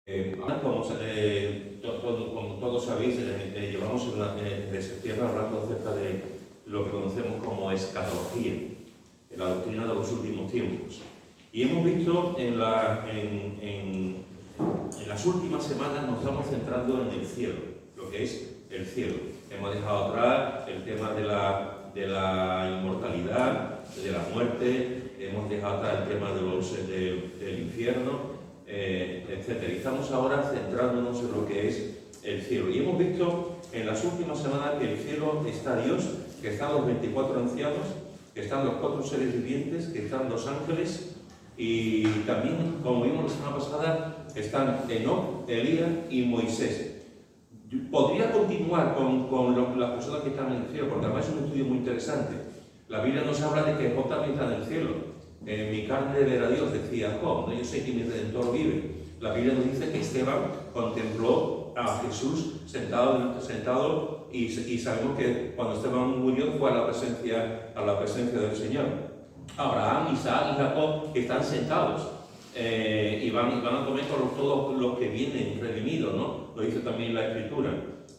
Como todos sabéis, llevamos desde septiembre hablando acerca de lo que conocemos como escatología, la doctrina de los últimos tiempos. Y hemos visto en las últimas semanas nos estamos centrando en el cielo, lo que es el cielo. Hemos dejado atrás el tema de la inmortalidad, de la muerte, hemos dejado atrás el tema del infierno, etc. Y estamos ahora centrándonos en lo que es el cielo. Y hemos visto en las últimas semanas que el cielo está Dios, que están los 24 ancianos, que están los 4 seres vivientes, que están los ángeles, y también, como vimos la semana pasada, están Enoc, Elías y Moisés. Podría continuar con las personas que están en el cielo, porque además es un estudio muy interesante. La Biblia nos habla de que Job también está en el cielo. En mi carne verá a Dios, decía Job, ¿no? Yo sé que mi Redentor vive. La Biblia nos dice que Esteban contempló a Jesús sentado y sabemos que cuando Esteban murió fue a la presencia del Señor. Abraham, Isaac y Jacob están sentados y van a comer con todos los que vienen redimidos, ¿no? Lo dice también la Escritura.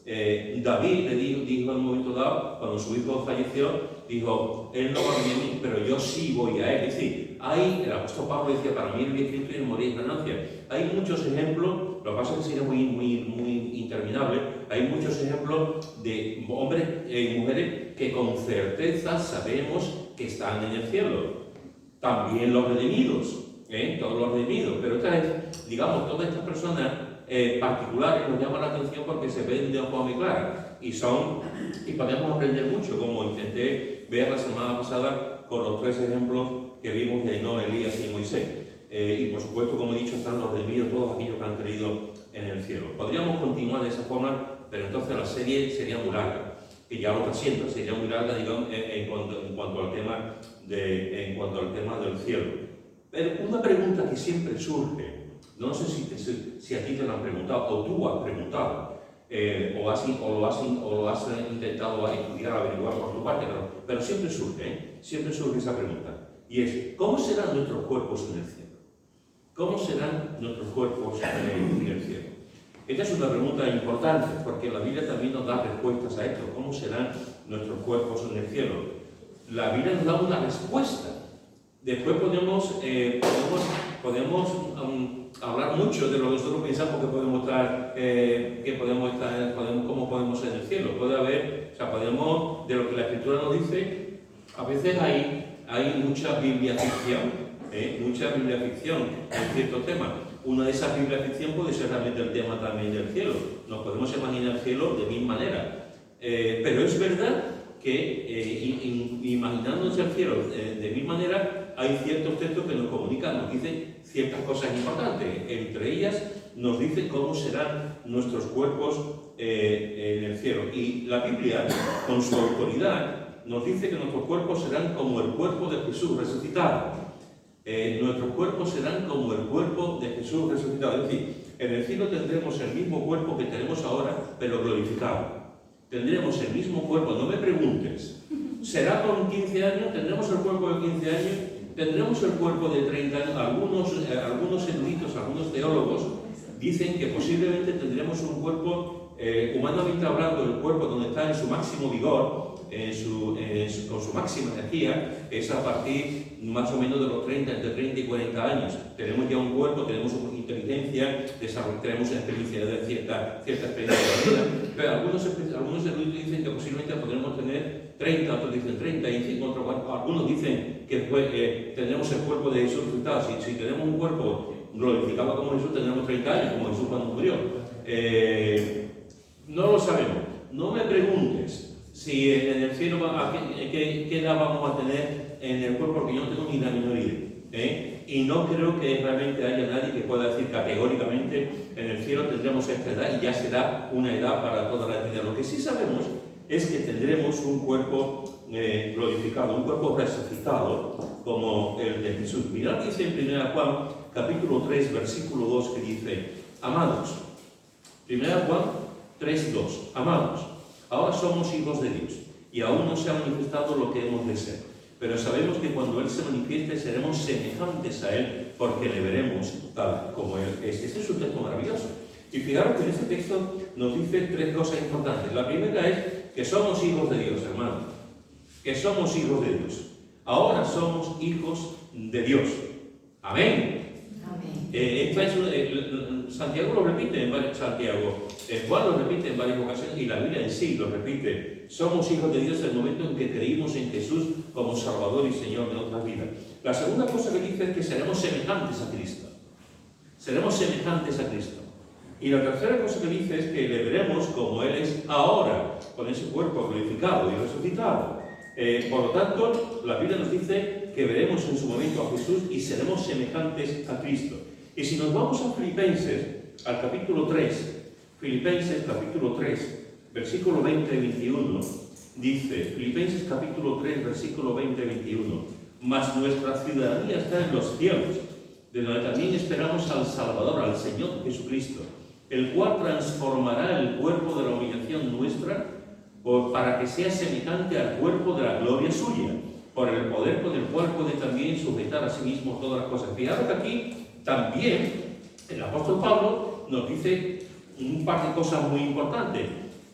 David le dijo en un momento dado, cuando su hijo falleció, dijo, él no va a mí, pero yo sí voy a él. Es decir, el apóstol Pablo decía, para mí el vivir es Cristo y el morir es ganancia. Hay muchos ejemplos, lo que pasa es que sería muy interminable, hay muchos ejemplos de hombres y mujeres que con certeza sabemos que están en el cielo. También los redimidos, todos los redimidos, pero digamos, todas estas personas particulares nos llaman la atención porque se ven de una forma muy clara y podemos aprender mucho, como intenté ver la semana pasada con los 3 ejemplos que vimos de Enoc, Elías y Moisés. Y por supuesto, como he dicho, están los redimidos, todos aquellos que han creído en el cielo. Podríamos continuar de esa forma, pero entonces la serie sería muy larga, que ya lo presiento, sería muy larga, digamos, en cuanto al tema del cielo. Pero una pregunta que siempre surge, no sé si a ti te lo han preguntado, o tú has preguntado, o lo has intentado estudiar, averiguar por tu parte, pero siempre surge esa pregunta. Y es, ¿cómo serán nuestros cuerpos en el cielo? ¿Cómo serán nuestros cuerpos en el cielo? Esta es una pregunta importante, porque la Biblia también nos da respuestas a esto. ¿Cómo serán nuestros cuerpos en el cielo? La Biblia nos da una respuesta. Después podemos hablar mucho de lo que nosotros pensamos que podemos estar, cómo podemos ser en el cielo. Puede haber, de lo que la Escritura nos dice, a veces hay mucha Biblia ficción, en ciertos temas. Una de esas Biblia ficción puede ser realmente el tema también del cielo. Nos podemos imaginar el cielo de mil maneras. Pero es verdad que imaginándonos el cielo de mil maneras, hay ciertos textos que nos comunican, nos dicen ciertas cosas importantes. Entre ellas nos dice cómo serán nuestros cuerpos en el cielo. Y la Biblia, con su autoridad, nos dice que nuestros cuerpos serán como el cuerpo de Jesús resucitado. Nuestros cuerpos serán como el cuerpo de Jesús resucitado. Es decir, en el cielo tendremos el mismo cuerpo que tenemos ahora, pero glorificado. Tendremos el mismo cuerpo, no me preguntes. ¿Será con 15 años? ¿Tendremos el cuerpo de 15 años? ¿Tendremos el cuerpo de 30 años? Algunos eruditos, algunos teólogos dicen que posiblemente tendremos un cuerpo, humanamente hablando, el cuerpo donde está en su máximo vigor, con su máxima energía, es a partir más o menos de los 30, entre 30 y 40 años. Tenemos ya un cuerpo, tenemos una inteligencia, tenemos experiencia de cierta experiencia de la vida, pero algunos eruditos dicen que posiblemente podremos tener 30, otros dicen 35, algunos dicen que tendremos el cuerpo de Jesús resucitado. Si tenemos un cuerpo glorificado como Jesús, tendremos 30 años, como Jesús cuando murió. No lo sabemos. No me preguntes si en el cielo, ¿qué edad vamos a tener en el cuerpo? Porque yo no tengo ni la menor idea. Y no creo que realmente haya nadie que pueda decir categóricamente en el cielo tendremos esta edad y ya será una edad para toda la eternidad. Lo que sí sabemos es que tendremos un cuerpo glorificado, un cuerpo resucitado como el de Jesús. Mirad, dice en 1 Juan capítulo 3, versículo 2, que dice, amados, 1 Juan 3, 2, amados, ahora somos hijos de Dios y aún no se ha manifestado lo que hemos de ser. Pero sabemos que cuando Él se manifieste seremos semejantes a Él porque le veremos tal como Él es. Este es un texto maravilloso. Y fijaros que en este texto nos dice tres cosas importantes. La primera es que somos hijos de Dios, hermano. Que somos hijos de Dios. Ahora somos hijos de Dios. Amén. Santiago lo repite en varias Juan lo repite en varias ocasiones y la Biblia en sí lo repite. Somos hijos de Dios en el momento en que creímos en Jesús como Salvador y Señor de nuestras vidas. La segunda cosa que dice es que seremos semejantes a Cristo. Seremos semejantes a Cristo. Y la tercera cosa que dice es que le veremos como Él es ahora, con ese cuerpo glorificado y resucitado. Por lo tanto, la Biblia nos dice que veremos en su momento a Jesús y seremos semejantes a Cristo. Y si nos vamos a Filipenses, al capítulo 3, Filipenses capítulo 3, versículo 20 y 21, dice, Filipenses capítulo 3, versículo 20 y 21, mas nuestra ciudadanía está en los cielos, de donde también esperamos al Salvador, al Señor Jesucristo, el cual transformará el cuerpo de la humillación nuestra para que sea semejante al cuerpo de la gloria suya, por el poder con el cual puede también sujetar a sí mismo todas las cosas. Fijaros que aquí también el apóstol Pablo nos dice un par de cosas muy importantes.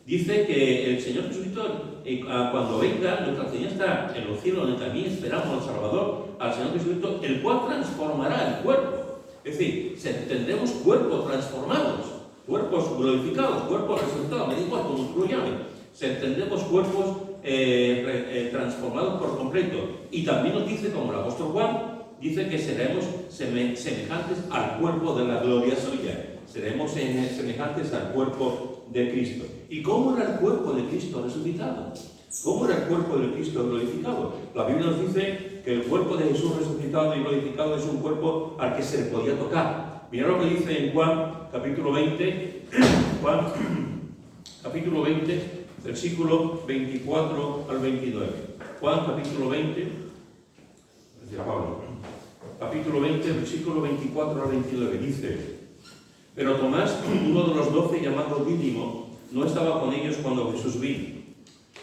Dice que el Señor Jesucristo, cuando venga, nuestra ciudadanía está en los cielos, donde también esperamos al Salvador, al Señor Jesucristo, el cual transformará el cuerpo. Es decir, tendremos cuerpos transformados, cuerpos glorificados, cuerpos resucitados, me da igual como tú lo llames. Tendremos cuerpos transformados por completo. Y también nos dice, como el apóstol Juan, dice que seremos semejantes al cuerpo de la gloria suya. Seremos semejantes al cuerpo de Cristo. ¿Y cómo era el cuerpo de Cristo resucitado? ¿Cómo era el cuerpo de Cristo glorificado? La Biblia nos dice que el cuerpo de Jesús resucitado y glorificado es un cuerpo al que se le podía tocar. Mira lo que dice en Juan, capítulo 20, Juan, capítulo 20, versículo 24 al 29. Juan, capítulo 20, capítulo 20, versículo 24 al 29, dice, pero Tomás, uno de los 12 llamado Dídimo, no estaba con ellos cuando Jesús vino.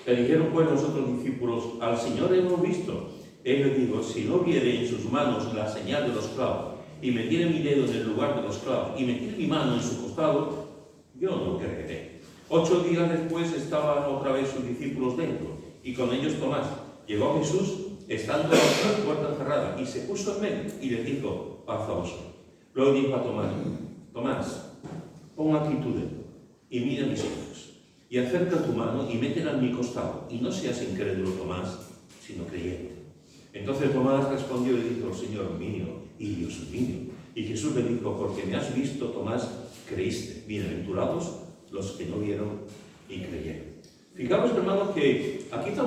Le dijeron pues los otros discípulos, al Señor hemos visto. Él le dijo, si no viere en sus manos la señal de los clavos, y metiere mi dedo en el lugar de los clavos, y metiere mi mano en su costado, yo no creeré. 8 días después estaban otra vez sus discípulos dentro, y con ellos Tomás. Llegó Jesús, estando las puertas cerradas, y se puso en medio, y le dijo, paz a vosotros. Luego dijo a Tomás, Tomás, pon aquí tu dedo, y mira mis ojos, y acerca tu mano, y métela en mi costado, y no seas incrédulo, Tomás, sino creyente. Entonces Tomás respondió y le dijo, Señor mío y Dios mío. Y Jesús le dijo, porque me has visto, Tomás, creíste. Bienaventurados los que no vieron y creyeron. Fijaros, hermanos, que aquí está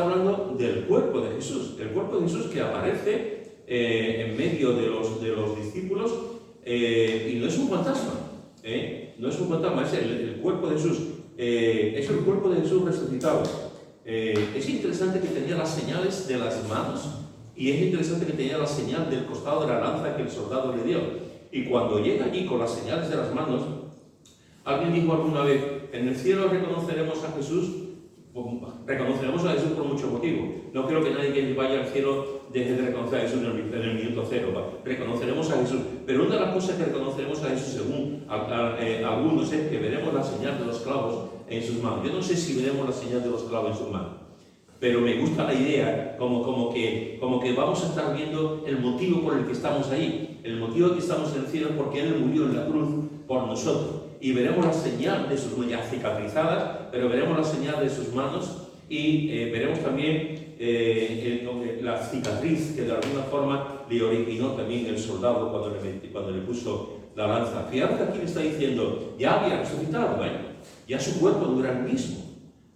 hablando del cuerpo de Jesús. El cuerpo de Jesús que aparece en medio de los discípulos y no es un fantasma. No es un fantasma, es el cuerpo de Jesús. Es el cuerpo de Jesús resucitado. Es interesante que tenía las señales de las manos y es interesante que tenía la señal del costado de la lanza que el soldado le dio. Y cuando llega allí con las señales de las manos, alguien dijo alguna vez, en el cielo reconoceremos a Jesús por muchos motivos. No creo que nadie que vaya al cielo deje de reconocer a Jesús en el minuto cero. Reconoceremos a Jesús. Pero una de las cosas que reconoceremos a Jesús, según algunos, es que veremos la señal de los clavos en sus manos. Yo no sé si veremos la señal de los clavos en sus manos, pero me gusta la idea como que vamos a estar viendo el motivo por el que estamos ahí. El motivo de que estamos en el cielo es porque Él murió en la cruz por nosotros. Y veremos la señal de sus manos cicatrizadas, pero veremos la señal de sus manos y veremos también la cicatriz que de alguna forma le originó también el soldado cuando le puso la lanza. Fíjate que aquí le está diciendo, ya había resucitado, ya su cuerpo no era el mismo.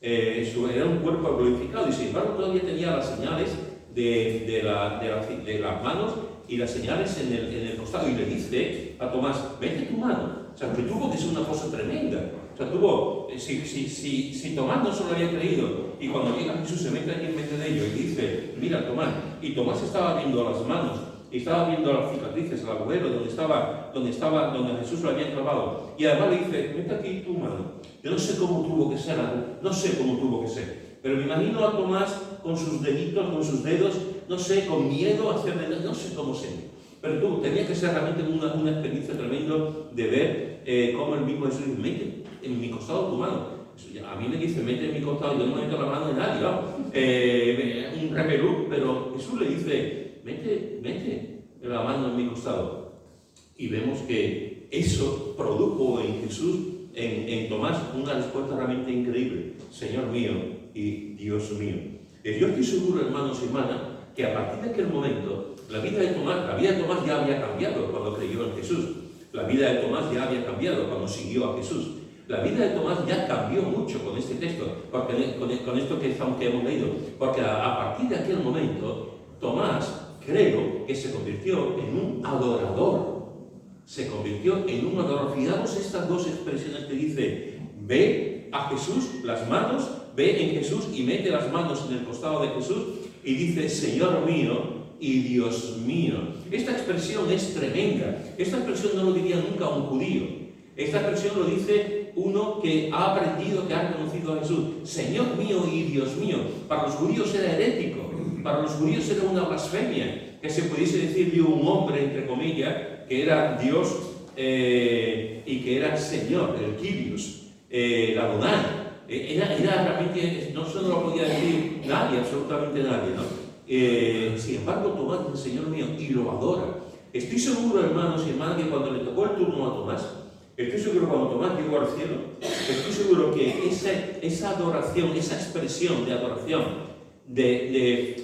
Era un cuerpo glorificado y sin embargo todavía tenía las señales de las manos y las señales en el costado. Y le dice a Tomás, mete tu mano. O sea, que tuvo que ser una cosa tremenda. O sea, si Tomás no se lo había creído, y cuando llega Jesús se mete allí en medio de ellos y dice, mira Tomás, y Tomás estaba viendo las manos, y estaba viendo las cicatrices, el agujero donde Jesús lo había clavado, y además le dice, mete aquí tu mano. Yo no sé cómo tuvo que ser, pero me imagino a Tomás con sus deditos, con sus dedos, no sé, con miedo a hacerle, no sé cómo ser. Pero tenía que ser realmente una experiencia tremenda de ver cómo el mismo Jesús dice, mete en mi costado tu mano. A mí me dice, mete en mi costado, y yo no meto la mano de nadie, vamos. Un repelú, pero Jesús le dice, mete la mano en mi costado. Y vemos que eso produjo en Jesús, en Tomás, una respuesta realmente increíble. Señor mío y Dios mío. Yo estoy seguro, hermanos y hermanas, que a partir de aquel momento, la vida de Tomás ya había cambiado cuando creyó en Jesús. La vida de Tomás ya había cambiado cuando siguió a Jesús. La vida de Tomás ya cambió mucho con este texto, porque, con esto que hemos leído, porque a partir de aquel momento, Tomás, creo que se convirtió en un adorador. Se convirtió en un adorador. Fijamos estas dos expresiones que dice, ve a Jesús, las manos, ve en Jesús y mete las manos en el costado de Jesús y dice, Señor mío y Dios mío. Esta expresión es tremenda. Esta expresión no lo diría nunca un judío. Esta expresión lo dice uno que ha aprendido, que ha conocido a Jesús. Señor mío y Dios mío. Para los judíos era herético. Para los judíos era una blasfemia que se pudiese decir de un hombre, entre comillas, que era Dios y que era Señor, el Kyrios, la Adonai. Era realmente, no solo lo podía decir nadie, absolutamente nadie, ¿no? Sin embargo, Tomás dice, Señor mío, y lo adora. Estoy seguro, hermanos y hermanas, que cuando le tocó el turno a Tomás, estoy seguro que cuando Tomás llegó al cielo, estoy seguro que esa adoración, esa expresión de adoración, de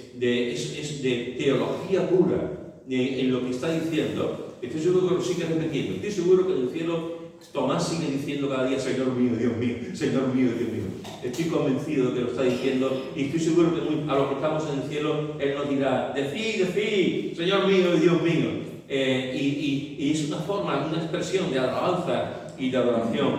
teología pura, en lo que está diciendo, estoy seguro que lo sigue repitiendo. Estoy seguro que en el cielo Tomás sigue diciendo cada día, Señor mío, Dios mío, Señor mío, Dios mío. Estoy convencido de que lo está diciendo y estoy seguro que a los que estamos en el cielo, Él nos dirá, decid, Señor mío y Dios mío. Y es una forma, una expresión de alabanza y de adoración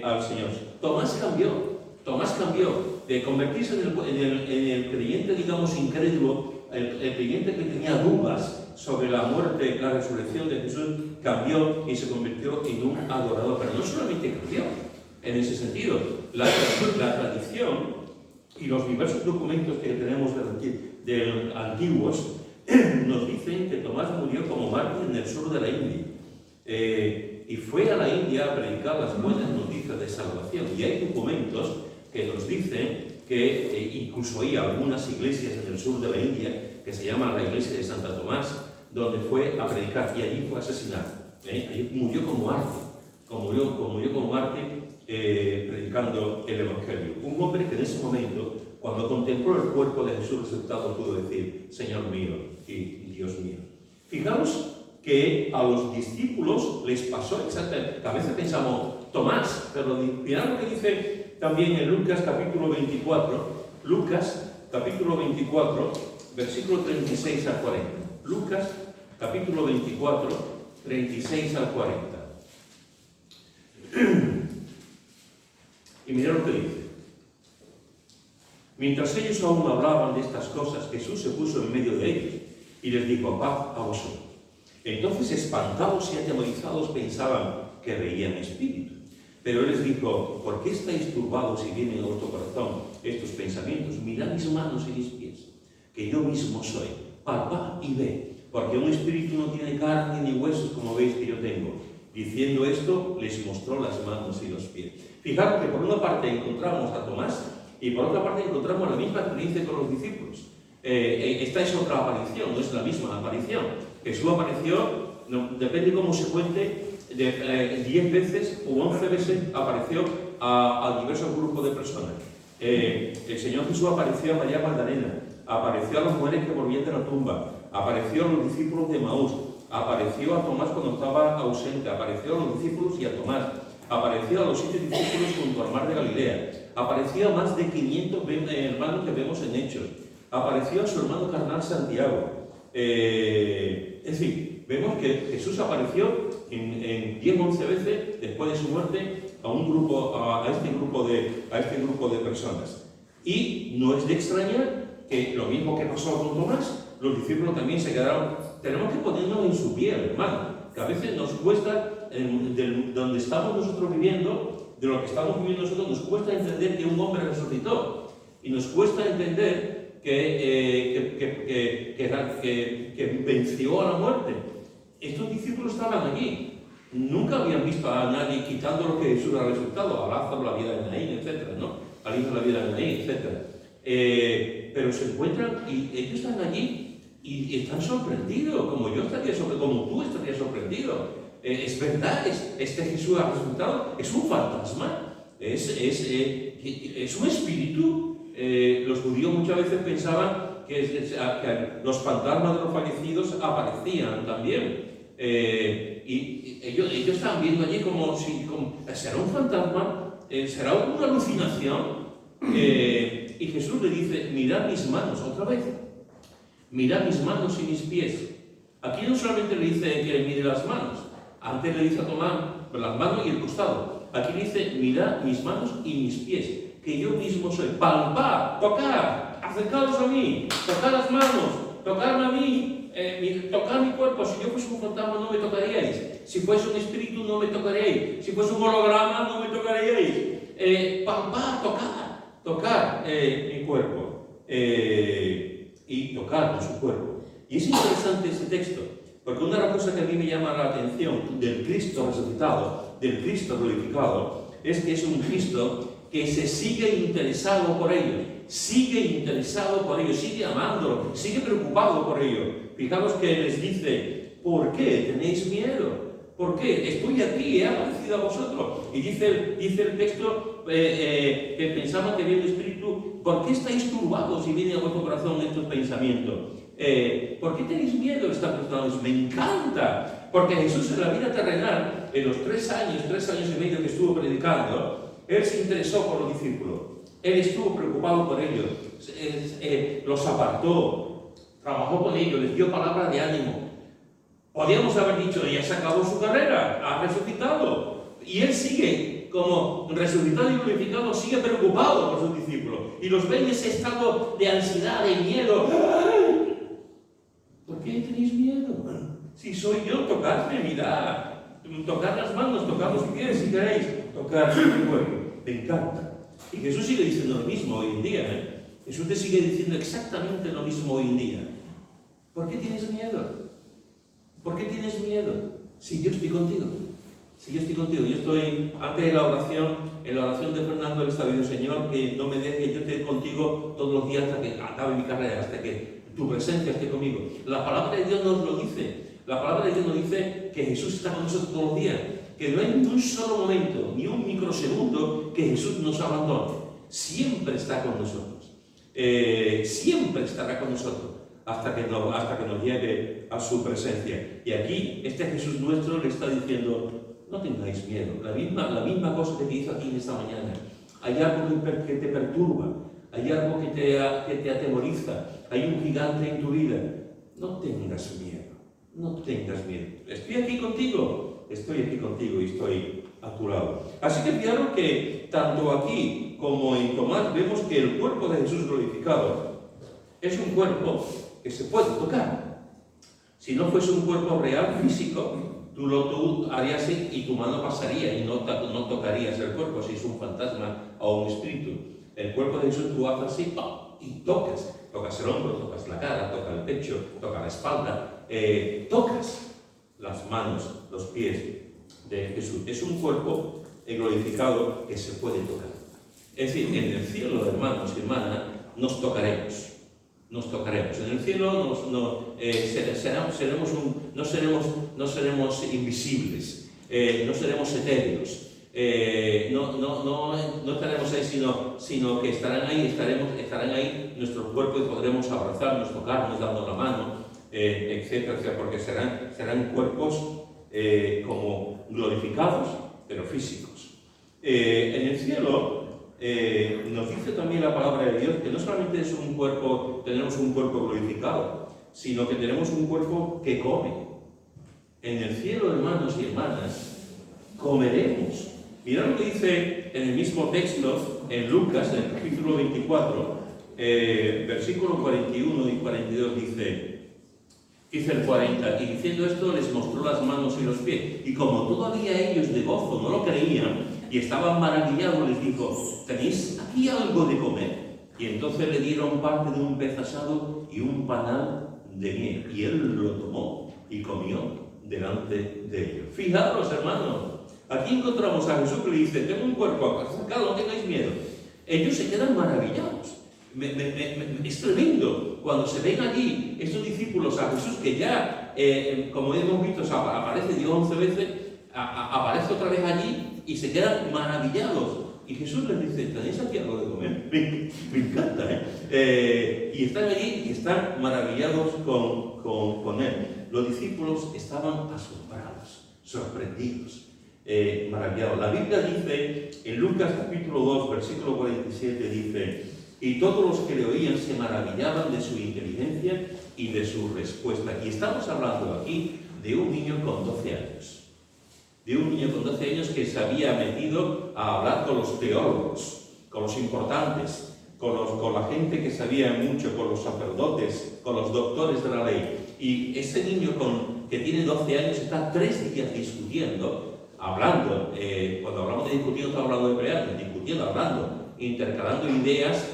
al Señor. Tomás cambió de convertirse en el creyente, digamos, incrédulo, el creyente que tenía dudas sobre la muerte, la resurrección de Jesús, cambió y se convirtió en un adorador. Pero no solamente cambió en ese sentido, la tradición y los diversos documentos que tenemos de antiguos nos dicen que Tomás murió como mártir en el sur de la India. Y fue a la India a predicar las buenas noticias de salvación. Y hay documentos que nos dicen que incluso hay algunas iglesias en el sur de la India que se llaman la iglesia de Santo Tomás, donde fue a predicar y allí fue asesinado. Allí murió como mártir, predicando el Evangelio. Un hombre que en ese momento, cuando contempló el cuerpo de Jesús resucitado, pudo decir, Señor mío y Dios mío. Fijaos que a los discípulos les pasó exactamente. A veces pensamos, Tomás, pero mirad lo que dice también en Lucas capítulo 24, Lucas capítulo 24, versículo 36 al 40. Lucas capítulo 24, 36 al 40. Y mirad lo que dice. Mientras ellos aún hablaban de estas cosas, Jesús se puso en medio de ellos y les dijo, paz a vosotros. Entonces, espantados y atemorizados, pensaban que veían espíritu. Pero Él les dijo, ¿por qué estáis turbados y vienen a vuestro corazón estos pensamientos? Mirad mis manos y mis pies, que yo mismo soy. Palpad y ve, porque un espíritu no tiene carne ni huesos como veis que yo tengo. Diciendo esto, les mostró las manos y los pies. Fijaros que por una parte encontramos a Tomás y por otra parte encontramos la misma experiencia con los discípulos. Esta es otra aparición, no es la misma aparición. Jesús apareció, depende cómo se cuente, 10 veces o 11 veces apareció a diversos grupos de personas. El Señor Jesús apareció a María Magdalena, apareció a las mujeres que volvían de la tumba, apareció a los discípulos de Maús, apareció a Tomás cuando estaba ausente, apareció a los discípulos y a Tomás, apareció a los 7 discípulos junto al mar de Galilea, apareció a más de 500 hermanos que vemos en Hechos, apareció a su hermano carnal Santiago. Es decir, vemos que Jesús apareció en 10 o 11 veces después de su muerte a este grupo de personas. Y no es de extrañar que lo mismo que pasó con Tomás, los discípulos también se quedaron. Tenemos que ponernos en su piel, hermano, que a veces nos cuesta, donde estamos nosotros viviendo, de lo que estamos viviendo nosotros, nos cuesta entender que un hombre resucitó. Y nos cuesta entender que venció a la muerte. Estos discípulos estaban allí. Nunca habían visto a nadie quitando lo que Jesús ha resultado, a Lázaro, la vida de Naín, etc., ¿no? Al hijo de la vida de Naín, etc. Pero se encuentran y ellos están allí y están sorprendidos, como yo estaría sorprendido, como tú estarías sorprendido. Es verdad, este Jesús ha resultado, es un fantasma, es un espíritu. Los judíos muchas veces pensaban que los fantasmas de los fallecidos aparecían también. Y ellos estaban viendo allí como será un fantasma, será una alucinación. Y Jesús le dice: mirad mis manos, otra vez, mirad mis manos y mis pies. Aquí no solamente le dice que le mire las manos, antes le dice a Tomás las manos y el costado. Aquí le dice: mirad mis manos y mis pies, que yo mismo soy. Palpar, tocar, acercaros a mí, tocar las manos, tocarme a mí, tocar mi cuerpo. Si yo fuese un fantasma no me tocaríais, si fuese un espíritu no me tocaríais, si fuese un holograma no me tocaríais. Palpar, tocar mi cuerpo y tocar con su cuerpo. Y es interesante este texto, porque una de las cosas que a mí me llama la atención del Cristo resucitado, del Cristo glorificado, es que es un Cristo que se sigue interesado por ellos, sigue amándolo, sigue preocupado por ellos. Fijaros que les dice: ¿por qué tenéis miedo? ¿Por qué? Estoy aquí, he aparecido a vosotros. Y dice el texto que pensaban que había un espíritu: ¿por qué estáis turbados y viene a vuestro corazón estos pensamientos? ¿Por qué tenéis miedo? Están preguntados. Me encanta, porque Jesús en la vida terrenal, en los 3 años y medio que estuvo predicando, Él se interesó por los discípulos. Él estuvo preocupado por ellos, los apartó, trabajó con ellos, les dio palabras de ánimo. Podríamos haber dicho: ya se acabó su carrera, ha resucitado. Y Él sigue, como resucitado y glorificado, sigue preocupado por sus discípulos. Y los ve en ese estado de ansiedad, de miedo. ¿Por qué tenéis miedo? Si soy yo, tocadme, mirad. Tocar las manos, tocar los pies si queréis, tocar mi cuerpo. Me encanta. Y Jesús sigue diciendo lo mismo hoy en día. Jesús te sigue diciendo exactamente lo mismo hoy en día. ¿Por qué tienes miedo? ¿Por qué tienes miedo? Si yo estoy contigo. Si yo estoy contigo. Yo estoy, antes de la oración, en la oración de Fernando, él está diciendo: Señor, que no me deje, yo esté contigo todos los días hasta que acabe mi carrera, hasta que tu presencia esté conmigo. La palabra de Dios nos lo dice. La palabra de Dios nos dice que Jesús está con nosotros todos los días, que no hay ni un solo momento, ni un microsegundo que Jesús nos abandone. Siempre está con nosotros. Siempre estará con nosotros hasta que nos lleve a su presencia. Y aquí este Jesús nuestro le está diciendo: no tengáis miedo. La misma cosa que te hizo aquí en esta mañana. Hay algo que te perturba, hay algo que te atemoriza, hay un gigante en tu vida. No tengas miedo. No tengas miedo. Estoy aquí contigo y estoy a tu lado. Así que fijaros que tanto aquí como en Tomás vemos que el cuerpo de Jesús glorificado es un cuerpo que se puede tocar. Si no fuese un cuerpo real, físico, tú harías así y tu mano pasaría y no tocarías el cuerpo si es un fantasma o un espíritu. El cuerpo de Jesús tú haces así y tocas. Tocas el hombro, tocas la cara, tocas el pecho, tocas la espalda. Tocas las manos, los pies de Jesús. Es un cuerpo glorificado que se puede tocar. Es decir, en el cielo, hermanos y hermanas, nos tocaremos. En el cielo no seremos invisibles, no seremos etéreos. No estaremos ahí, sino que estarán ahí nuestros cuerpos y podremos abrazarnos, tocarnos, dando la mano, etcétera, porque serán cuerpos como glorificados, pero físicos. En el cielo nos dice también la palabra de Dios que no solamente tenemos un cuerpo glorificado, sino que tenemos un cuerpo que come. En el cielo, hermanos y hermanas, comeremos. Mirad lo que dice en el mismo texto, en Lucas, en el capítulo 24, versículo 41 y 42, dice el 40, y diciendo esto les mostró las manos y los pies, y como todavía ellos de gozo no lo creían, y estaban maravillados, les dijo: ¿tenéis aquí algo de comer? Y entonces le dieron parte de un pez asado y un panal de miel, y él lo tomó y comió delante de ellos. Fijaros, hermanos, aquí encontramos a Jesús que le dice: tengo un cuerpo acercado, no tengáis miedo. Ellos se quedan maravillados. Es tremendo cuando se ven allí estos discípulos a Jesús, que ya, como hemos visto, aparece Dios 11 veces, aparece otra vez allí y se quedan maravillados. Y Jesús les dice: ¿tenéis aquí algo de comer? Me encanta, ¿eh? Y están allí y están maravillados con él. Los discípulos estaban asombrados, sorprendidos, maravillados. La Biblia dice, en Lucas capítulo 2, versículo 47, dice: y todos los que le oían se maravillaban de su inteligencia y de su respuesta. Y estamos hablando aquí de un niño con 12 años. De un niño con 12 años que se había metido a hablar con los teólogos, con los importantes, con la gente que sabía mucho, con los sacerdotes, con los doctores de la ley. Y ese niño que tiene 12 años está 3 días discutiendo, hablando. Cuando hablamos de discutir, no estamos hablando de pelear, discutiendo, hablando, intercalando ideas,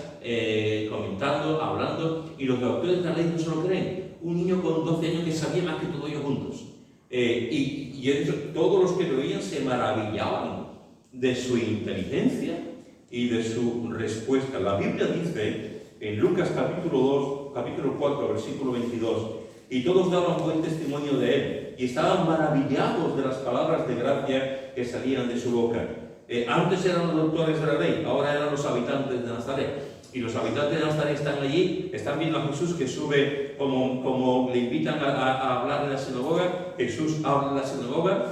comentando, hablando. Y los doctores de la ley no se lo creen. Un niño con 12 años que sabía más que todos ellos juntos. Y he dicho, todos los que lo oían se maravillaban de su inteligencia y de su respuesta. La Biblia dice en Lucas capítulo 4, versículo 22: y todos daban buen testimonio de él y estaban maravillados de las palabras de gracia que salían de su boca. Antes eran los doctores de la ley, ahora eran los habitantes de Nazaret. Y los habitantes de Nazaret están allí, están viendo a Jesús que sube, como le invitan a hablar en la sinagoga. Jesús habla en la sinagoga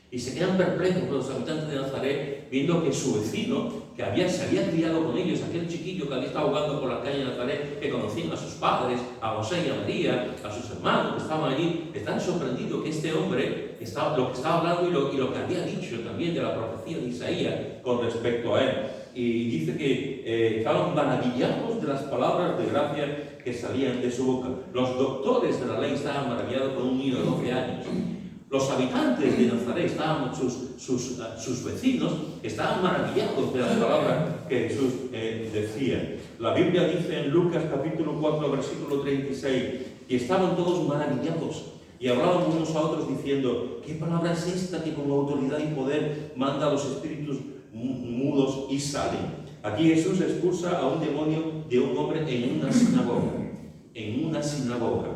y se quedan perplejos los habitantes de Nazaret, viendo que su vecino, que se había criado con ellos, aquel chiquillo que había estado jugando por la calle de Nazaret, que conocían a sus padres, a José y a María, a sus hermanos que estaban allí, están sorprendidos que este hombre, lo que estaba hablando y lo que había dicho también de la profecía de Isaías con respecto a él. Y dice que estaban maravillados de las palabras de gracia que salían de su boca. Los doctores de la ley estaban maravillados con un niño de 12 años. Los habitantes de Nazaret, sus vecinos, estaban maravillados de las palabras que Jesús decía. La Biblia dice en Lucas capítulo 4, versículo 36, y estaban todos maravillados y hablaban unos a otros diciendo: ¿qué palabra es esta que con autoridad y poder manda a los espíritus mudos y salen? Aquí Jesús expulsa a un demonio de un hombre en una sinagoga. En una sinagoga.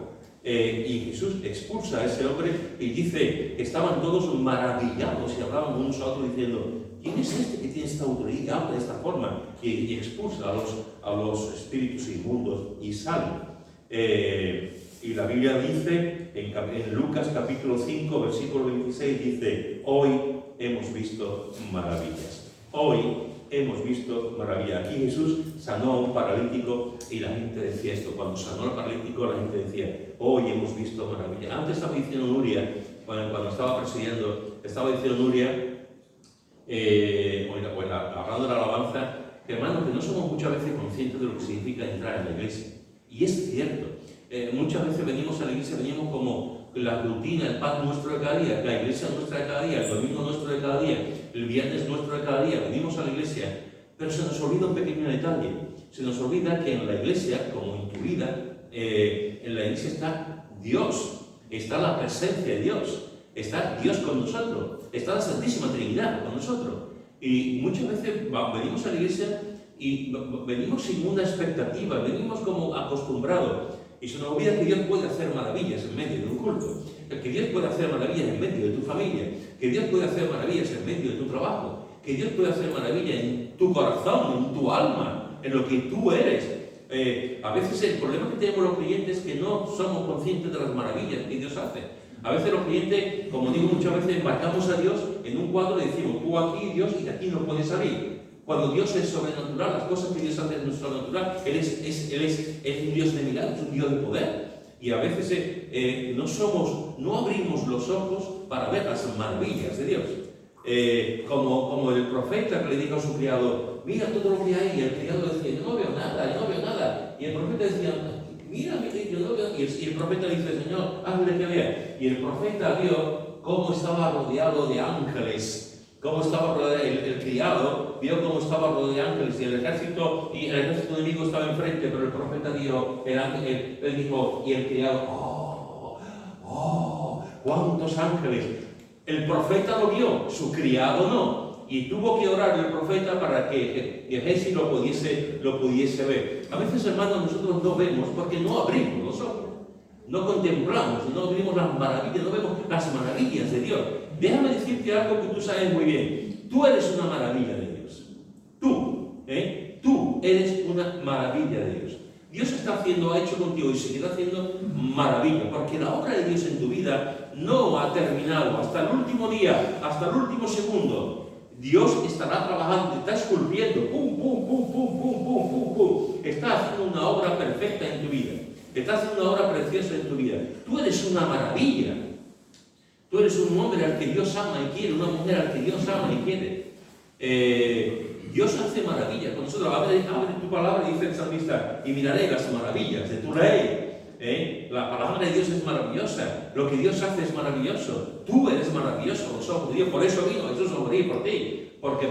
Y Jesús expulsa a ese hombre y dice que estaban todos maravillados y hablaban unos a otros diciendo: ¿quién es este que tiene esta autoridad y habla de esta forma? Y expulsa a los espíritus inmundos y salen. Y la Biblia dice en Lucas capítulo 5, versículo 26, dice: hoy hemos visto maravillas. Hoy hemos visto maravillas. Aquí Jesús sanó a un paralítico y la gente decía esto. Cuando sanó al paralítico, la gente decía: hoy hemos visto maravillas. Antes estaba diciendo Nuria, cuando estaba presidiendo, estaba diciendo Nuria, hablando de la alabanza, que hermanos, que no somos muchas veces conscientes de lo que significa entrar en la iglesia. Y es cierto. Muchas veces venimos a la iglesia, venimos como la rutina, el pan nuestro de cada día, la iglesia nuestra de cada día, el domingo nuestro de cada día, el viernes nuestro de cada día, venimos a la iglesia, pero se nos olvida un pequeño detalle. Se nos olvida que en la iglesia, como en tu vida, en la iglesia está Dios, está la presencia de Dios, está Dios con nosotros, está la Santísima Trinidad con nosotros. Y muchas veces venimos a la iglesia y venimos sin una expectativa, venimos como acostumbrados. Y se nos olvida que Dios puede hacer maravillas en medio de un culto, que Dios puede hacer maravillas en medio de tu familia, que Dios puede hacer maravillas en medio de tu trabajo, que Dios puede hacer maravillas en tu corazón, en tu alma, en lo que tú eres. A veces el problema que tenemos los creyentes es que no somos conscientes de las maravillas que Dios hace. A veces los creyentes, como digo muchas veces, marcamos a Dios en un cuadro y decimos: tú aquí, Dios, y de aquí no puedes salir. Cuando Dios es sobrenatural, las cosas que Dios hace es sobrenatural. Él es un Dios de milagros, un Dios de poder. Y a veces no abrimos los ojos para ver las maravillas de Dios. Como el profeta que le dijo a su criado: mira todo lo que hay. Y el criado decía: yo no veo nada. Y el profeta decía: mira, yo no veo. Y el profeta le dice: Señor, hazle que vea. Y el profeta vio cómo estaba rodeado de ángeles. Cómo estaba rodeado, el criado vio cómo estaba rodeado de ángeles y el ejército enemigo estaba enfrente, pero el profeta dijo, él dijo, y el criado: ¿Cuántos ángeles? El profeta lo vio, su criado no. Y tuvo que orar el profeta para que Gehazi lo pudiese ver. A veces, hermanos, nosotros no vemos porque no abrimos los ojos. No contemplamos, no vemos las maravillas, no vemos las maravillas de Dios. Déjame decirte algo que tú sabes muy bien. Tú eres una maravilla de Dios. Tú eres una maravilla de Dios. Dios ha hecho contigo y seguirá haciendo maravilla, porque la obra de Dios en tu vida no ha terminado. Hasta el último día, hasta el último segundo, Dios estará trabajando, te está esculpiendo, está haciendo una obra perfecta en tu vida, está haciendo una obra preciosa en tu vida. Tú eres una maravilla. Tú eres un hombre al que Dios ama y quiere, una mujer al que Dios ama y quiere. Dios hace maravillas con nosotros. Abre tu palabra, dice el salmista, y miraré las maravillas de tu ley. La palabra de Dios es maravillosa. Lo que Dios hace es maravilloso. Tú eres maravilloso, los ojos de Dios. Por eso vino Jesús a morir por ti. Porque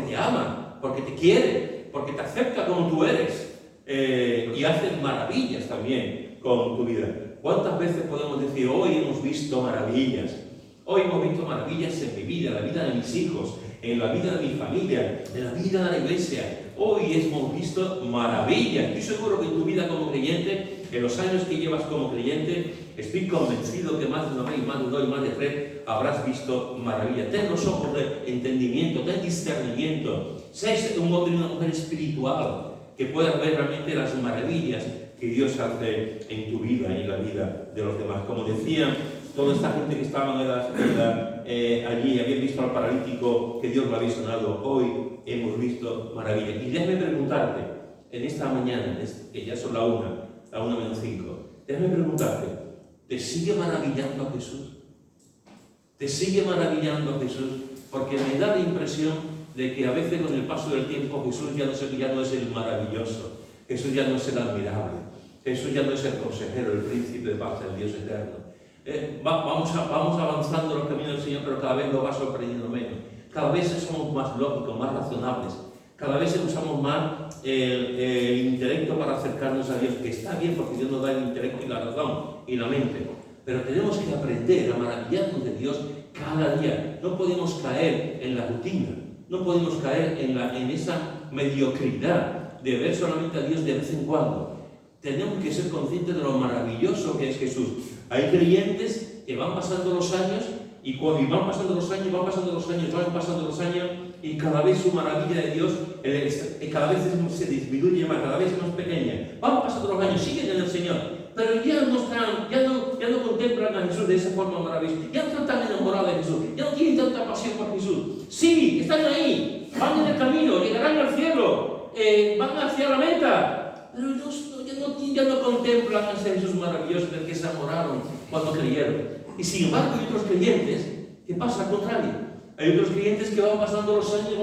te ama, porque te quiere, porque te acepta como tú eres. Y hace maravillas también con tu vida. ¿Cuántas veces podemos decir, hoy hemos visto maravillas? Hoy hemos visto maravillas en mi vida, en la vida de mis hijos, en la vida de mi familia, en la vida de la iglesia. Hoy hemos visto maravillas. Estoy seguro que en tu vida como creyente, en los años que llevas como creyente, estoy convencido que más de una vez, más de dos y más de tres, habrás visto maravillas. Ten los ojos de entendimiento, ten discernimiento. Sé un hombre y una mujer espiritual que puedas ver realmente las maravillas que Dios hace en tu vida y en la vida de los demás. Como decía, toda esta gente que estaba allí, habían visto al paralítico que Dios lo había sanado. Hoy hemos visto maravillas. Y déjame preguntarte, en esta mañana, que ya son la 1:05, déjame preguntarte, ¿te sigue maravillando a Jesús? ¿Te sigue maravillando a Jesús? Porque me da la impresión de que a veces con el paso del tiempo Jesús ya no es el maravilloso, Jesús ya no es el admirable, Jesús ya no es el consejero, el príncipe de paz, el Dios eterno. Vamos avanzando en los caminos del Señor, pero cada vez nos va sorprendiendo menos. Cada vez somos más lógicos, más razonables. Cada vez usamos más el intelecto para acercarnos a Dios, que está bien porque Dios nos da el intelecto y la razón y la mente. Pero tenemos que aprender a maravillarnos de Dios cada día. No podemos caer en la rutina, no podemos caer en esa mediocridad de ver solamente a Dios de vez en cuando. Tenemos que ser conscientes de lo maravilloso que es Jesús. Hay creyentes que van pasando los años y van pasando los años y cada vez su maravilla de Dios cada vez se disminuye más, cada vez es más pequeña. Van pasando los años, siguen en el Señor, pero ya no contemplan a Jesús de esa forma maravillosa, ya no están tan enamorados de Jesús, ya no tienen tanta pasión por Jesús. Sí, están ahí, van en el camino, llegarán al cielo, van hacia la meta, pero ya no contemplan a ese Jesús maravilloso del que se enamoraron cuando creyeron. Y sin embargo hay otros creyentes que pasa al contrario. Hay otros creyentes que van pasando los años,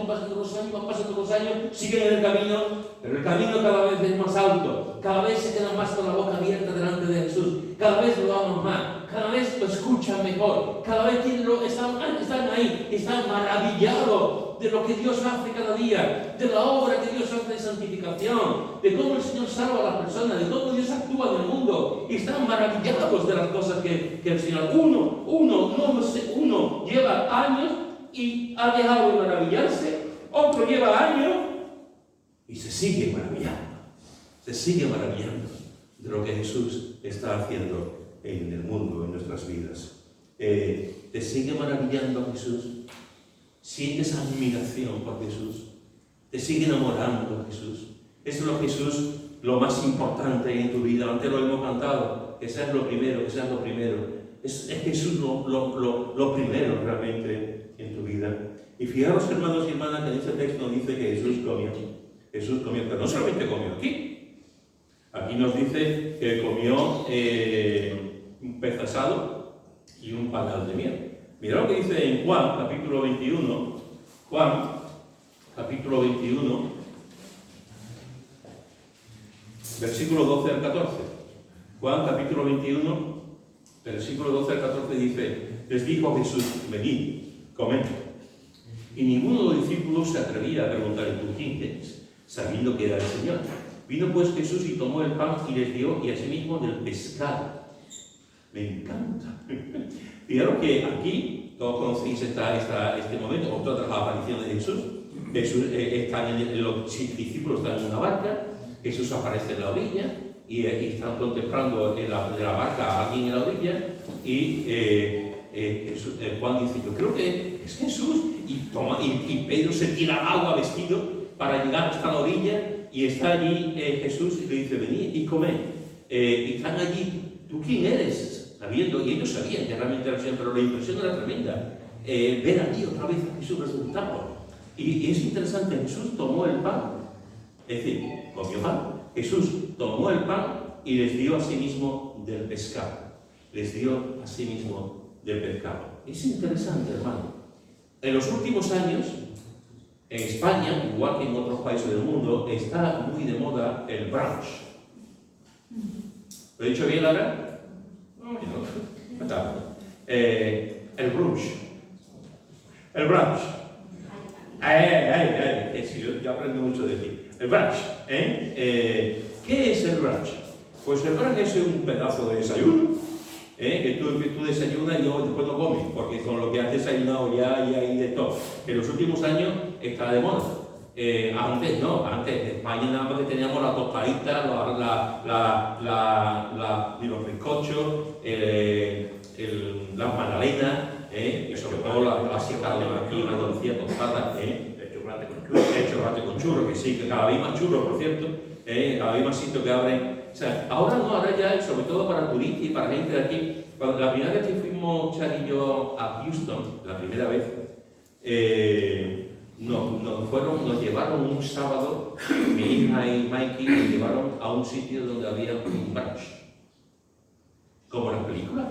siguen en el camino, pero el camino cada vez es más alto, cada vez se quedan más con la boca abierta delante de Jesús, cada vez lo aman más, cada vez lo escuchan mejor, cada vez están ahí, están maravillados de lo que Dios hace cada día, de la obra que Dios hace de santificación, de cómo el Señor salva a las personas, de cómo Dios actúa en el mundo, y están maravillados de las cosas que el Señor. Uno lleva años y ha dejado de maravillarse, otro lleva años y se sigue maravillando de lo que Jesús está haciendo en el mundo, en nuestras vidas. ¿Te sigue maravillando Jesús? ¿Sientes admiración por Jesús? ¿Te sigue enamorando Jesús? Eso es Jesús, lo más importante en tu vida. Antes lo hemos cantado, que seas lo primero, Es Jesús lo primero realmente en tu vida. Y fijaros, hermanos y hermanas, que en este texto nos dice que Jesús comió, pero no solamente comió aquí. Aquí nos dice que comió un pez asado y un panal de miel. Mirad lo que dice en Juan, capítulo 21. Juan, capítulo 21, versículo 12 al 14. Juan, capítulo 21, versículo 12 al 14 dice: les dijo Jesús, venid, comed. Y ninguno de los discípulos se atrevía a preguntarle, ¿tú quién eres?, sabiendo que era el Señor. Vino pues Jesús y tomó el pan y les dio, y asimismo del pescado. Me encanta. Fijaros que aquí, todos conocéis este momento, otra de las apariciones de Jesús. Jesús los discípulos están en una barca, Jesús aparece en la orilla y están contemplando de la barca a alguien en la orilla y Juan dice, yo creo que es Jesús, y Pedro se tira al agua vestido para llegar hasta la orilla y está allí Jesús y le dice, venid y comed. Y están allí, ¿tú quién eres? Sabiendo, y ellos sabían que realmente era el Señor, pero la impresión era tremenda. Ver allí otra vez a Jesús resucitado. Y es interesante, Jesús tomó el pan, es decir, comió pan. Jesús tomó el pan y les dio a sí mismo del pescado. Les dio a sí mismo del pescado. Es interesante, hermano. En los últimos años, en España, igual que en otros países del mundo, está muy de moda el brunch. ¿Lo he dicho bien, Lara? No. El brunch. El brunch. Yo aprendo mucho de ti. El brunch. ¿Qué es el brunch? Pues el brunch es un pedazo de desayuno que tú desayunas y luego después no comes, porque con lo que has desayunado ya hay de todo. En los últimos años está de moda. Antes no, antes en España nada más que teníamos la tostadita, los bizcochos, las magdalenas, y sobre todo la clásica de aquí, la Andalucía tostada, el chocolate con churro, que sí, que cada vez más churros, por cierto, cada vez más sitios que abren. O sea, ahora no, ahora ya, sobre todo para turistas y para gente de aquí. La primera vez que fuimos Chad y yo a Houston, la primera vez, nos llevaron un sábado, mi hija y Mikey nos llevaron a un sitio donde había un brunch. Como las películas.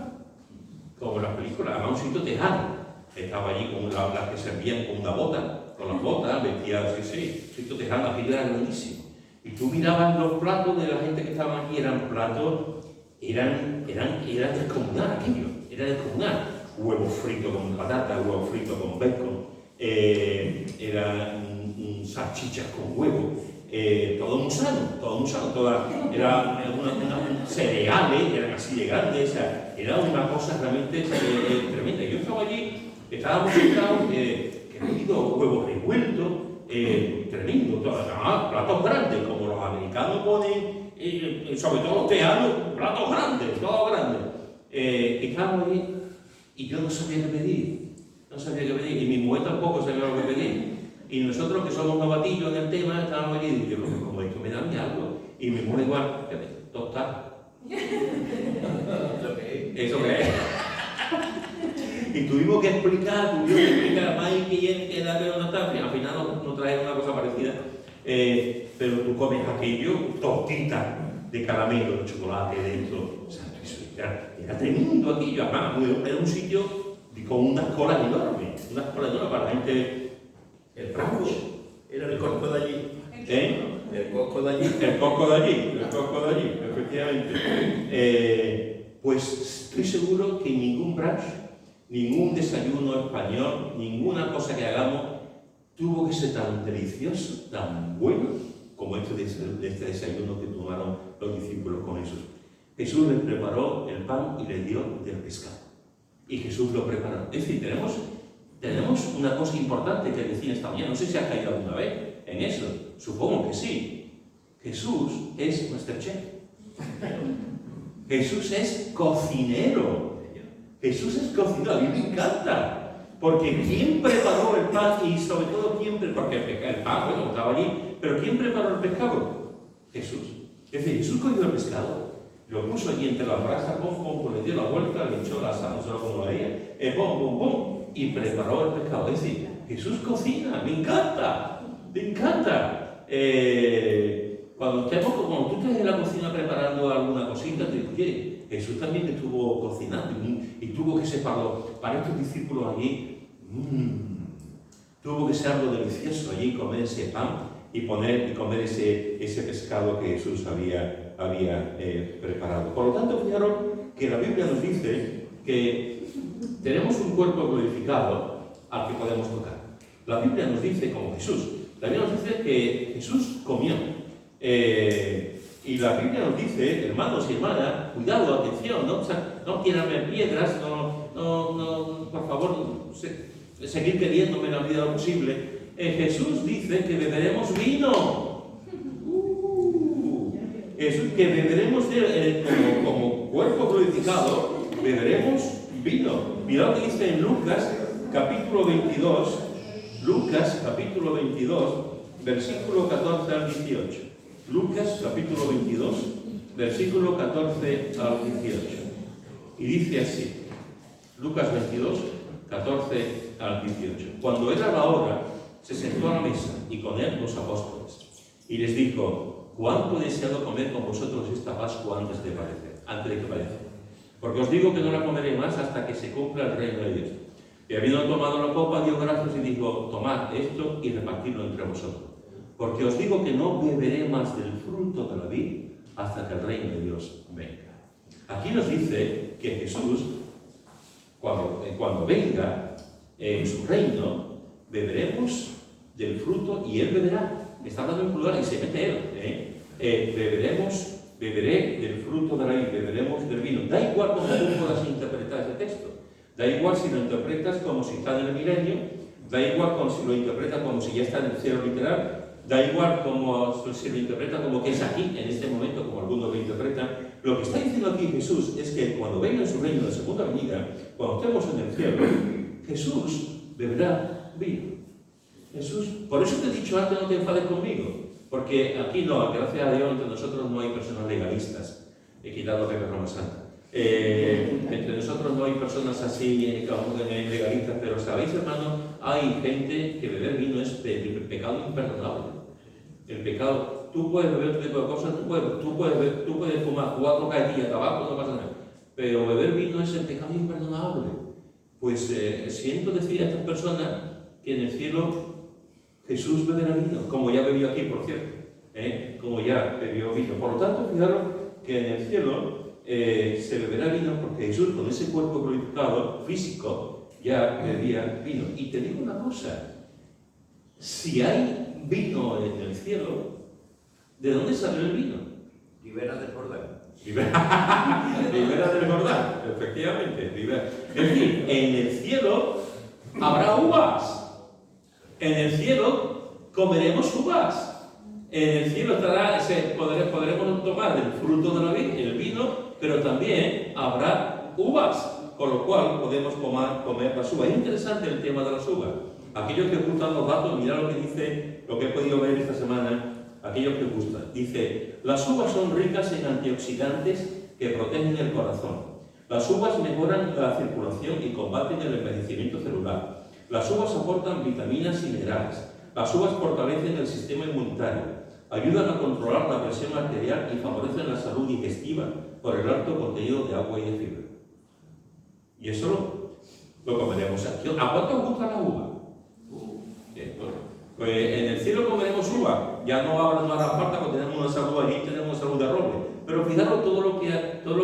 Además un sitio tejano. Estaba allí con las que servían con una bota, con las botas, vestidas, sí, sitio tejano, aquello era grandísimo. Y tú mirabas los platos de la gente que estaba aquí, eran descomunal aquello, era descomunal. Huevo frito con patata, huevo frito con bacon, salchichas con huevo, todo muy sano, era cereales, eran así de grandes, o sea, era una cosa realmente tremenda. Yo estaba allí, estábamos sentados, que he comido huevos revueltos, tremendo, platos grandes, como los americanos ponen, sobre todo los tejanos, platos grandes, todo grandes. Estábamos allí y yo no sabía qué pedir, y mi mujer tampoco sabía lo que pedir. Y nosotros que somos novatillos en el tema, estábamos allí y digo, como esto me da a mí algo. Y mi mujer igual, tostar. ¿Eso qué es? Y tuvimos que explicar a Mike que darle una tabla. Al final nos trajeron una cosa parecida. Pero tú comes aquello, tortita de caramelo, de chocolate dentro. O sea, eso era tremendo aquello. Además, era un sitio con unas colas enormes para la gente. El brunch era el coco de allí. El coco de allí, efectivamente. Pues estoy seguro que ningún brunch, ningún desayuno español, ninguna cosa que hagamos tuvo que ser tan delicioso, tan bueno como este desayuno que tomaron los discípulos con Jesús. Jesús les preparó el pan y les dio del pescado. Y Jesús lo preparó. Es decir, tenemos una cosa importante que decir esta mañana. No sé si has caído alguna vez en eso. Supongo que sí. Jesús es Masterchef. Jesús es cocinero. A mí me encanta. Porque ¿quién preparó el pan? Y sobre todo, porque el pan, bueno, estaba allí. Pero ¿quién preparó el pescado? Jesús. Es decir, Jesús cogió el pescado, lo puso allí entre las brasas, le dio la vuelta, le echó la sal, no sé cómo lo haría, y preparó el pescado. Es decir, Jesús cocina, me encanta. Cuando tú estés en la cocina preparando alguna cosita, te digo, oye, Jesús también estuvo cocinando y tuvo que ser para estos discípulos allí, tuvo que ser algo delicioso allí comer ese pan y comer ese pescado que Jesús había preparado. Por lo tanto, fijaros que la Biblia nos dice que tenemos un cuerpo glorificado al que podemos tocar. La Biblia nos dice, como Jesús, la Biblia nos dice que Jesús comió. Y la Biblia nos dice, hermanos y hermanas, cuidado, atención, no tirarme piedras, por favor, seguir queriéndome en la medida de lo posible. Jesús dice que beberemos vino. Jesús, que beberemos como cuerpo glorificado, beberemos vino. Mirad lo que dice en Lucas, capítulo 22, Lucas, capítulo 22, versículo 14 al 18. Lucas, capítulo 22, versículo 14 al 18. Y dice así, Lucas 22, 14 al 18. Cuando era la hora, se sentó a la mesa, y con él los apóstoles. Y les dijo, ¿cuánto he deseado comer con vosotros esta Pascua antes de que parezca? Porque os digo que no la comeré más hasta que se cumpla el reino de Dios. Y habiendo tomado la copa, dio gracias y dijo, tomad esto y repartidlo entre vosotros. Porque os digo que no beberé más del fruto de la vid hasta que el reino de Dios venga. Aquí nos dice que Jesús, cuando venga en su reino, beberemos del fruto y Él beberá. Está hablando en plural y se mete Él. Beberé del fruto de la vid, beberemos del vino. Da igual cómo tú puedas interpretar ese texto. Da igual si lo interpretas como si está en el milenio, da igual si lo interpretas como si ya está en el cielo literal, da igual como si lo interpreta como que es aquí, en este momento, como algunos lo interpretan. Lo que está diciendo aquí Jesús es que cuando venga en su reino de segunda venida, cuando estemos en el cielo, Jesús beberá vino. Jesús, por eso te he dicho antes, no te enfades conmigo, porque aquí no, gracias a Dios, entre nosotros no hay personas legalistas, quitando Pepe Roma Santa. Entre nosotros no hay personas así legalistas, pero sabéis, hermano, hay gente que beber vino es pecado imperdonable. El pecado, tú puedes beber otro tipo de cosas, tú puedes fumar 4 cajetillas de tabaco, no pasa nada, pero beber vino es el pecado imperdonable. Pues siento decir a estas personas que en el cielo Jesús beberá vino, como ya bebió aquí, por cierto, como ya bebió vino. Por lo tanto, fijaros que en el cielo se beberá vino porque Jesús, con ese cuerpo glorificado físico, ya bebía vino. Y te digo una cosa, si hay vino en el cielo, ¿de dónde salió el vino? Ribera del Jordán. Ribera del Jordán, efectivamente. Es decir, en el cielo habrá uvas. En el cielo comeremos uvas. En el cielo podremos tomar el fruto de la vid, el vino, pero también habrá uvas, con lo cual podemos comer las uvas. Es interesante el tema de las uvas. Aquellos que gustan los datos, mirad lo que dice, lo que he podido ver esta semana, aquellos que gustan. Dice, las uvas son ricas en antioxidantes que protegen el corazón. Las uvas mejoran la circulación y combaten el envejecimiento celular. Las uvas aportan vitaminas y minerales. Las uvas fortalecen el sistema inmunitario, ayudan a controlar la presión arterial y favorecen la salud digestiva por el alto contenido de agua y de fibra. Y eso lo comeremos aquí. ¿A cuánto os gusta la uva? Pues en el cielo comeremos uva. Ya no hará falta porque tenemos una salud allí, tenemos salud de roble. Pero fijaros todo lo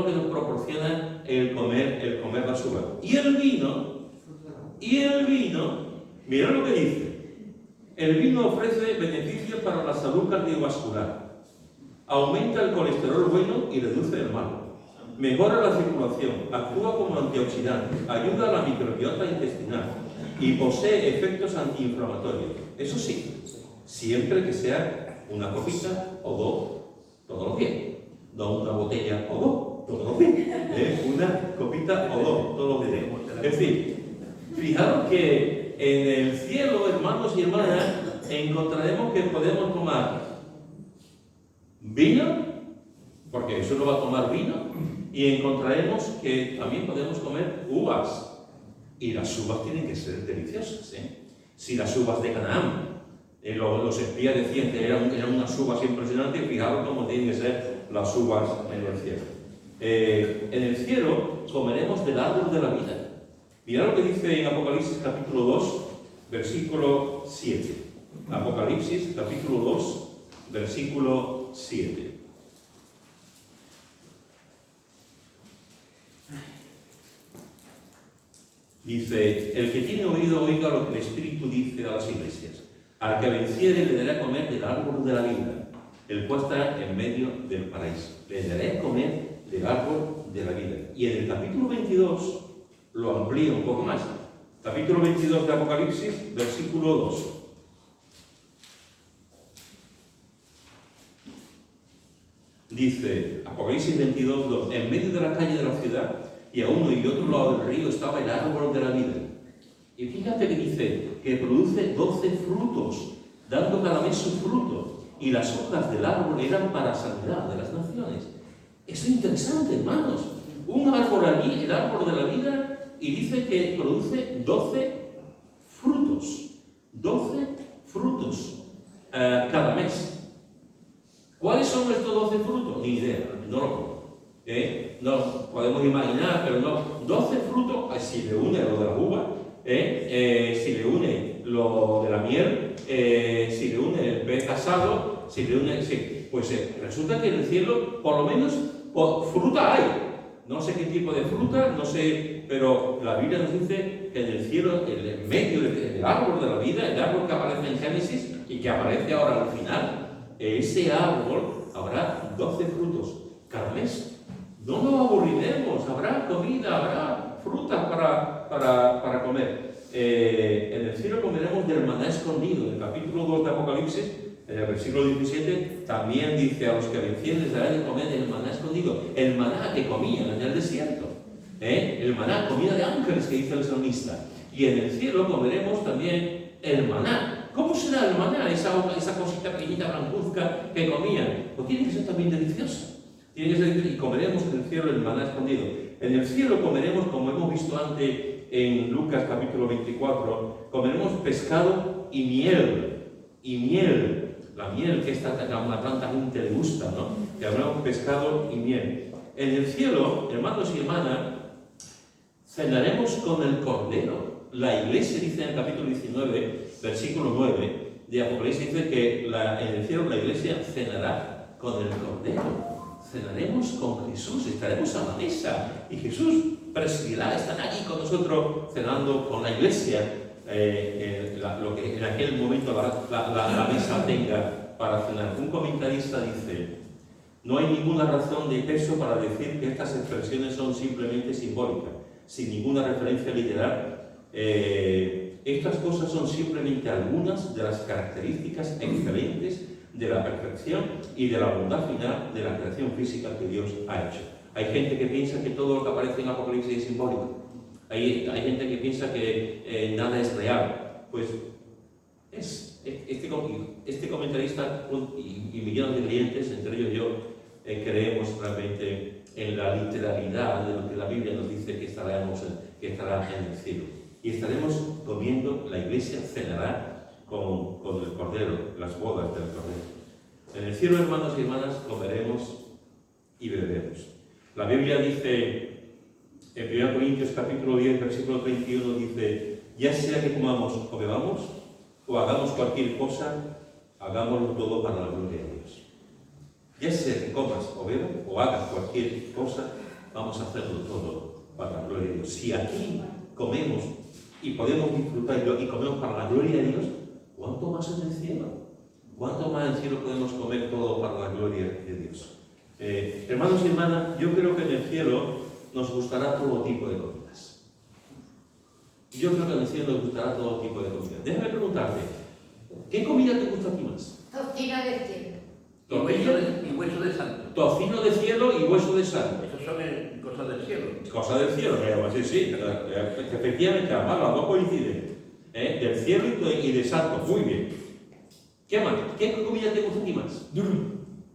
que nos proporciona el comer las uvas. Y el vino, mirad lo que dice. El vino ofrece beneficios para la salud cardiovascular. Aumenta el colesterol bueno y reduce el malo. Mejora la circulación, actúa como antioxidante, ayuda a la microbiota intestinal y posee efectos antiinflamatorios. Eso sí, siempre que sea una copita o dos todos los días. No una botella o dos todos los días. Una copita o dos todos los días. Es decir, fijaros que en el cielo, hermanos y hermanas, encontraremos que podemos tomar vino, porque Jesús no va a tomar vino, y encontraremos que también podemos comer uvas. Y las uvas tienen que ser deliciosas. Si las uvas de Canaán, los espías decían que eran unas uvas impresionantes, fijaros cómo tienen que ser las uvas en el cielo. En el cielo comeremos del árbol de la vida. Mirad lo que dice en Apocalipsis capítulo 2, versículo 7. Apocalipsis capítulo 2, versículo 7. Dice, el que tiene oído oiga lo que el Espíritu dice a las iglesias. Al que venciere le daré a comer del árbol de la vida, el cual está en medio del paraíso. Le daré a comer del árbol de la vida. Y en el capítulo 22, lo amplía un poco más. Capítulo 22 de Apocalipsis, versículo 2. Dice, Apocalipsis 22, 2, en medio de la calle de la ciudad y a uno y otro lado del río estaba el árbol de la vida. Y fíjate que dice que produce 12 frutos, dando cada mes su fruto. Y las hojas del árbol eran para sanidad de las naciones. Esto es interesante, hermanos. Un árbol aquí, el árbol de la vida, y dice que produce 12 frutos. 12 frutos cada mes. ¿Cuáles son estos 12 frutos? Ni idea, no lo conozco. No podemos imaginar, pero no. 12 frutos, si le une lo de la uva, si le une lo de la miel, si le une el pez asado, si le une. Pues resulta que en el cielo, por lo menos, fruta hay. No sé qué tipo de fruta, no sé, pero la Biblia nos dice que en el cielo, en medio del árbol de la vida, el árbol que aparece en Génesis y que aparece ahora al final, ese árbol habrá 12 frutos cada mes. No nos aburriremos, habrá comida, habrá frutas para comer. En el cielo comeremos del maná escondido. En el capítulo 2 de Apocalipsis, en el versículo 17, también dice a los que vencieron les dará de comer el maná escondido. El maná que comían en el desierto. El maná, comida de ángeles, que dice el salmista. Y en el cielo comeremos también el maná. ¿Cómo será el maná, esa cosita pequeñita blancuzca que comían? Pues tiene que ser también deliciosa. Tiene que ser, y comeremos en el cielo el maná escondido. En el cielo comeremos, como hemos visto antes en Lucas capítulo 24, comeremos pescado y miel. Y miel. La miel, que esta una planta gente le gusta, ¿no? Que habrá pescado y miel. En el cielo, hermanos y hermanas, cenaremos con el Cordero. La iglesia dice en el capítulo 19, versículo 9 de Apocalipsis, dice que en el cielo la iglesia cenará con el Cordero. Cenaremos con Jesús, estaremos a la mesa y Jesús presidirá, estará allí con nosotros cenando con la iglesia, lo que en aquel momento la mesa tenga para cenar. Un comentarista dice: no hay ninguna razón de peso para decir que estas expresiones son simplemente simbólicas, sin ninguna referencia literal. Estas cosas son simplemente algunas de las características excelentes de la perfección y de la bondad final de la creación física que Dios ha hecho. Hay gente que piensa que todo lo que aparece en Apocalipsis es simbólico. Hay gente que piensa que nada es real. Pues este comentarista y millones de creyentes, entre ellos yo, creemos realmente en la literalidad de lo que la Biblia nos dice que estará en el cielo. Y estaremos comiendo, la iglesia cenará con el Cordero, las bodas del Cordero. En el cielo, hermanos y hermanas, comeremos y beberemos. La Biblia dice, en 1 Corintios capítulo 10, versículo 31, dice: ya sea que comamos o bebamos, o hagamos cualquier cosa, hagámoslo todo para la gloria de Dios. Ya sea que comas o bebas, o hagas cualquier cosa, vamos a hacerlo todo para la gloria de Dios. Si aquí comemos y podemos disfrutarlo y comemos para la gloria de Dios, ¿cuánto más en el cielo? ¿Cuánto más en el cielo podemos comer todo para la gloria de Dios? Hermanos y hermanas, yo creo que en el cielo nos gustará todo tipo de comidas. Yo creo que en el cielo nos gustará todo tipo de comidas. Déjame preguntarte, ¿qué comida te gusta a ti más? Tocino del cielo. Y hueso de santo. Tocino de cielo y hueso de santo. Esas son cosas del cielo. Cosas del cielo, sí. Efectivamente, además las dos coinciden. Del cielo y de santo. Muy bien. ¿Qué más? ¿Qué comida te gusta a ti más? Durum.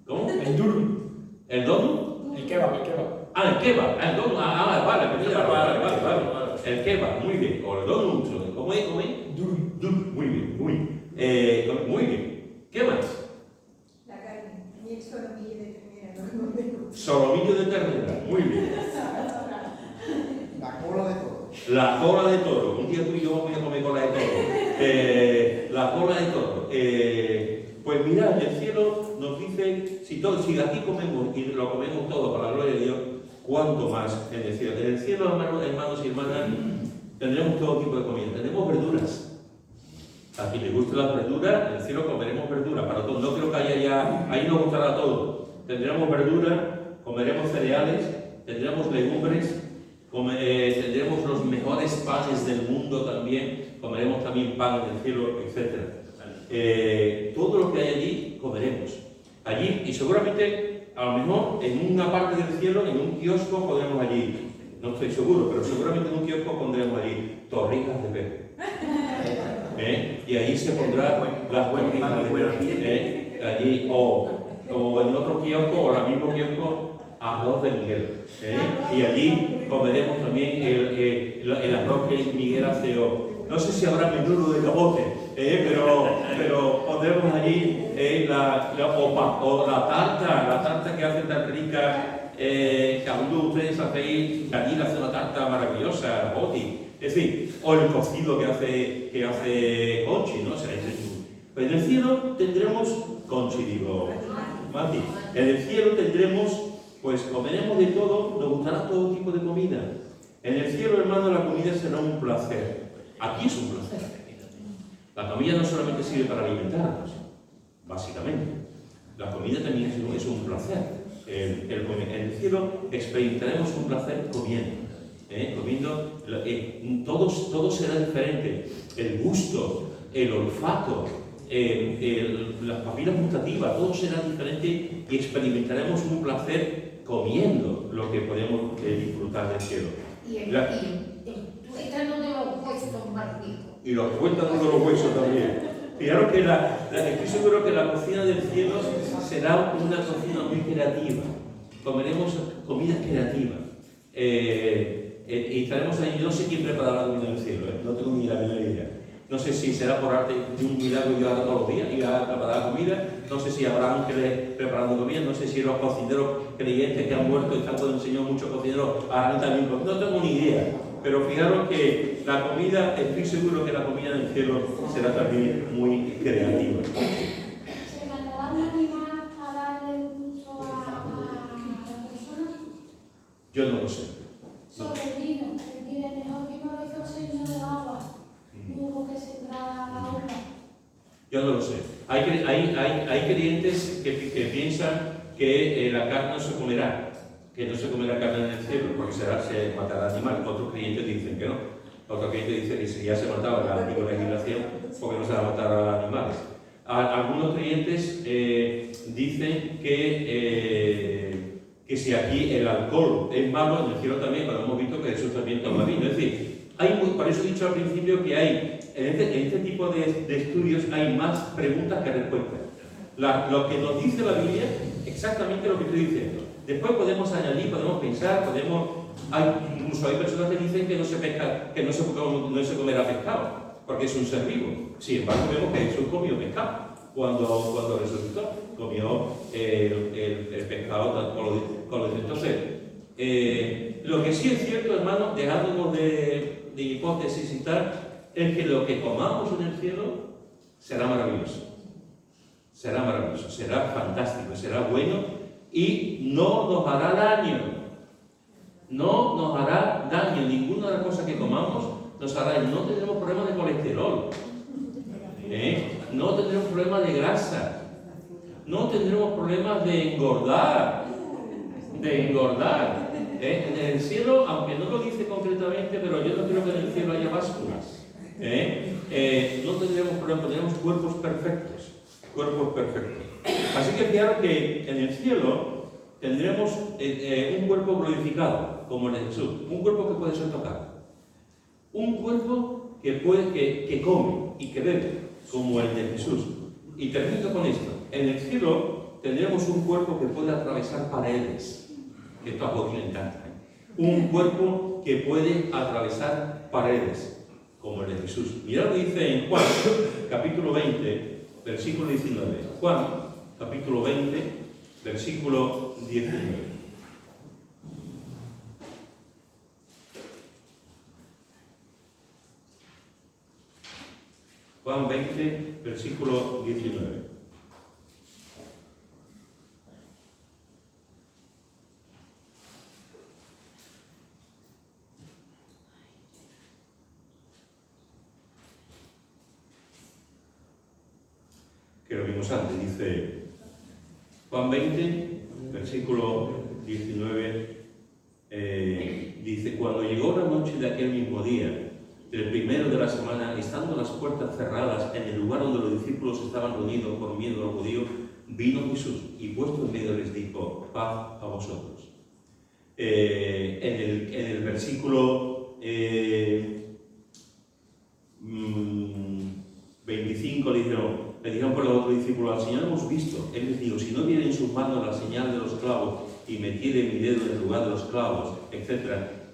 ¿Cómo? El durum. ¿El donut? El kebab. Ah, el kebab. El donut. Vale. El kebab, muy bien. O el donut. ¿Cómo es? Durum. Muy bien. Muy bien. ¿Qué más? La carne. Y el solomillo de ternera. Solomillo de ternera. Muy bien. La cola de toro. La cola de toro. Un día tú y yo vamos a comer cola de toro. La cola de toro. Pues mirad, el cielo nos dice, si aquí comemos y lo comemos todo para la gloria de Dios, ¿cuánto más en el cielo? En el cielo, hermanos y hermanas, tendremos todo tipo de comida. Tendremos verduras. A quien le guste las verduras, en el cielo comeremos verduras para todos. No creo que haya ya, ahí nos gustará todo. Tendremos verduras, comeremos cereales, tendremos legumbres, tendremos los mejores panes del mundo también, comeremos también pan del cielo, etc. Todo lo que hay allí comeremos. Allí, y seguramente, a lo mejor en una parte del cielo, en un kiosco, pondremos allí, no estoy seguro, pero seguramente en un kiosco pondremos allí torrijas de pez. Y allí se pondrán las torrijas de pez. Allí, o en otro kiosco, o en el mismo kiosco, arroz de Miguel. Y allí comeremos también el arroz que Miguel hace. No sé si habrá menudo de camote, pero pondremos allí la tarta que hace tan rica, que algunos de ustedes hacéis, allí hace una tarta maravillosa, Boti. Es decir, o el cocido que hace Conchi, ¿no? O sea, pues en el cielo tendremos, Conchi digo, Mati, en el cielo tendremos, pues comeremos de todo, nos gustará todo tipo de comida. En el cielo, hermano, la comida será un placer. Aquí es un placer. La comida no solamente sirve para alimentarnos, básicamente. La comida también es un placer. En el cielo experimentaremos un placer comiendo. Comiendo, todo será diferente. El gusto, el olfato, las papilas gustativas, todo será diferente y experimentaremos un placer comiendo lo que podemos disfrutar del cielo. Y el tuétano de los huesos más ricos. Y los tuétanos de los huesos también. Fijaros que estoy seguro que la cocina del cielo será una cocina muy creativa. Comeremos comidas creativas. Y estaremos ahí. Yo no sé quién preparará la comida del cielo, no tengo ni la menor idea. No sé si será por arte de un milagro yo haga todos los días y a preparar comida. No sé si habrá ángeles preparando comida. No sé si los cocineros creyentes que han muerto y tanto del Señor, muchos cocineros harán también comida. No tengo ni idea. Pero fijaros que la comida, estoy seguro que la comida del cielo será también muy creativa. ¿Se mandará un animal a darle uso a la persona? Yo no lo sé. Sobre el vino. El mejor vino lo hizo el Señor del agua. Hubo que sembrar la uva. Yo no lo sé. Hay creyentes que piensan que la carne no se comerá, que no se comerá carne en el cielo, porque se matará animal. Otros creyentes dicen que no. Otros creyentes dicen que si ya se mataba en la antigua legislación, porque no se va a matar a animales. Algunos creyentes dicen que si aquí el alcohol es malo, en el cielo también, cuando hemos visto que Jesús también toma vino. Es decir, por eso he dicho al principio que en este tipo de estudios hay más preguntas que respuestas. Lo que nos dice la Biblia, exactamente lo que estoy diciendo. Después podemos añadir, podemos pensar, incluso hay personas que dicen que no se comerá pescado, porque es un ser vivo. Sin embargo, vemos que Jesús comió pescado cuando resucitó, comió el pescado con los. Entonces, lo que sí es cierto, hermano, dejándonos de hipótesis y tal, es que lo que comamos en el cielo será maravilloso. Será maravilloso, será fantástico, será bueno y no nos hará daño. No nos hará daño. Ninguna de las cosas que comamos nos hará daño. No tendremos problemas de colesterol. No tendremos problemas de grasa. No tendremos problemas de engordar. En el cielo, aunque no lo dice concretamente, pero yo no creo que en el cielo haya básculas. No tendremos problemas, tendremos cuerpos perfectos. Así que fijaros que en el cielo tendremos un cuerpo glorificado, como el de Jesús, un cuerpo que puede ser tocado, un cuerpo que come y que bebe, como el de Jesús. Y termino con esto: en el cielo tendremos un cuerpo que puede atravesar paredes, que esto a Joaquín le encanta, un cuerpo que puede atravesar paredes, como el de Jesús. Mirad lo que dice en Juan, capítulo 20, versículo 19. Juan, capítulo 20, versículo 19. Juan 20, versículo 19. Que lo vimos antes, dice Juan 20, versículo 19, Dice, cuando llegó la noche de aquel mismo día, el primero de la semana, estando las puertas cerradas en el lugar donde los discípulos estaban reunidos por miedo a los judíos, vino Jesús y puesto en medio les dijo, paz a vosotros. En el versículo 25 le dijeron por los otros discípulos, al Señor hemos visto. Él les dijo, si no viene en sus manos la señal de los clavos y metiere mi dedo en el lugar de los clavos, etc.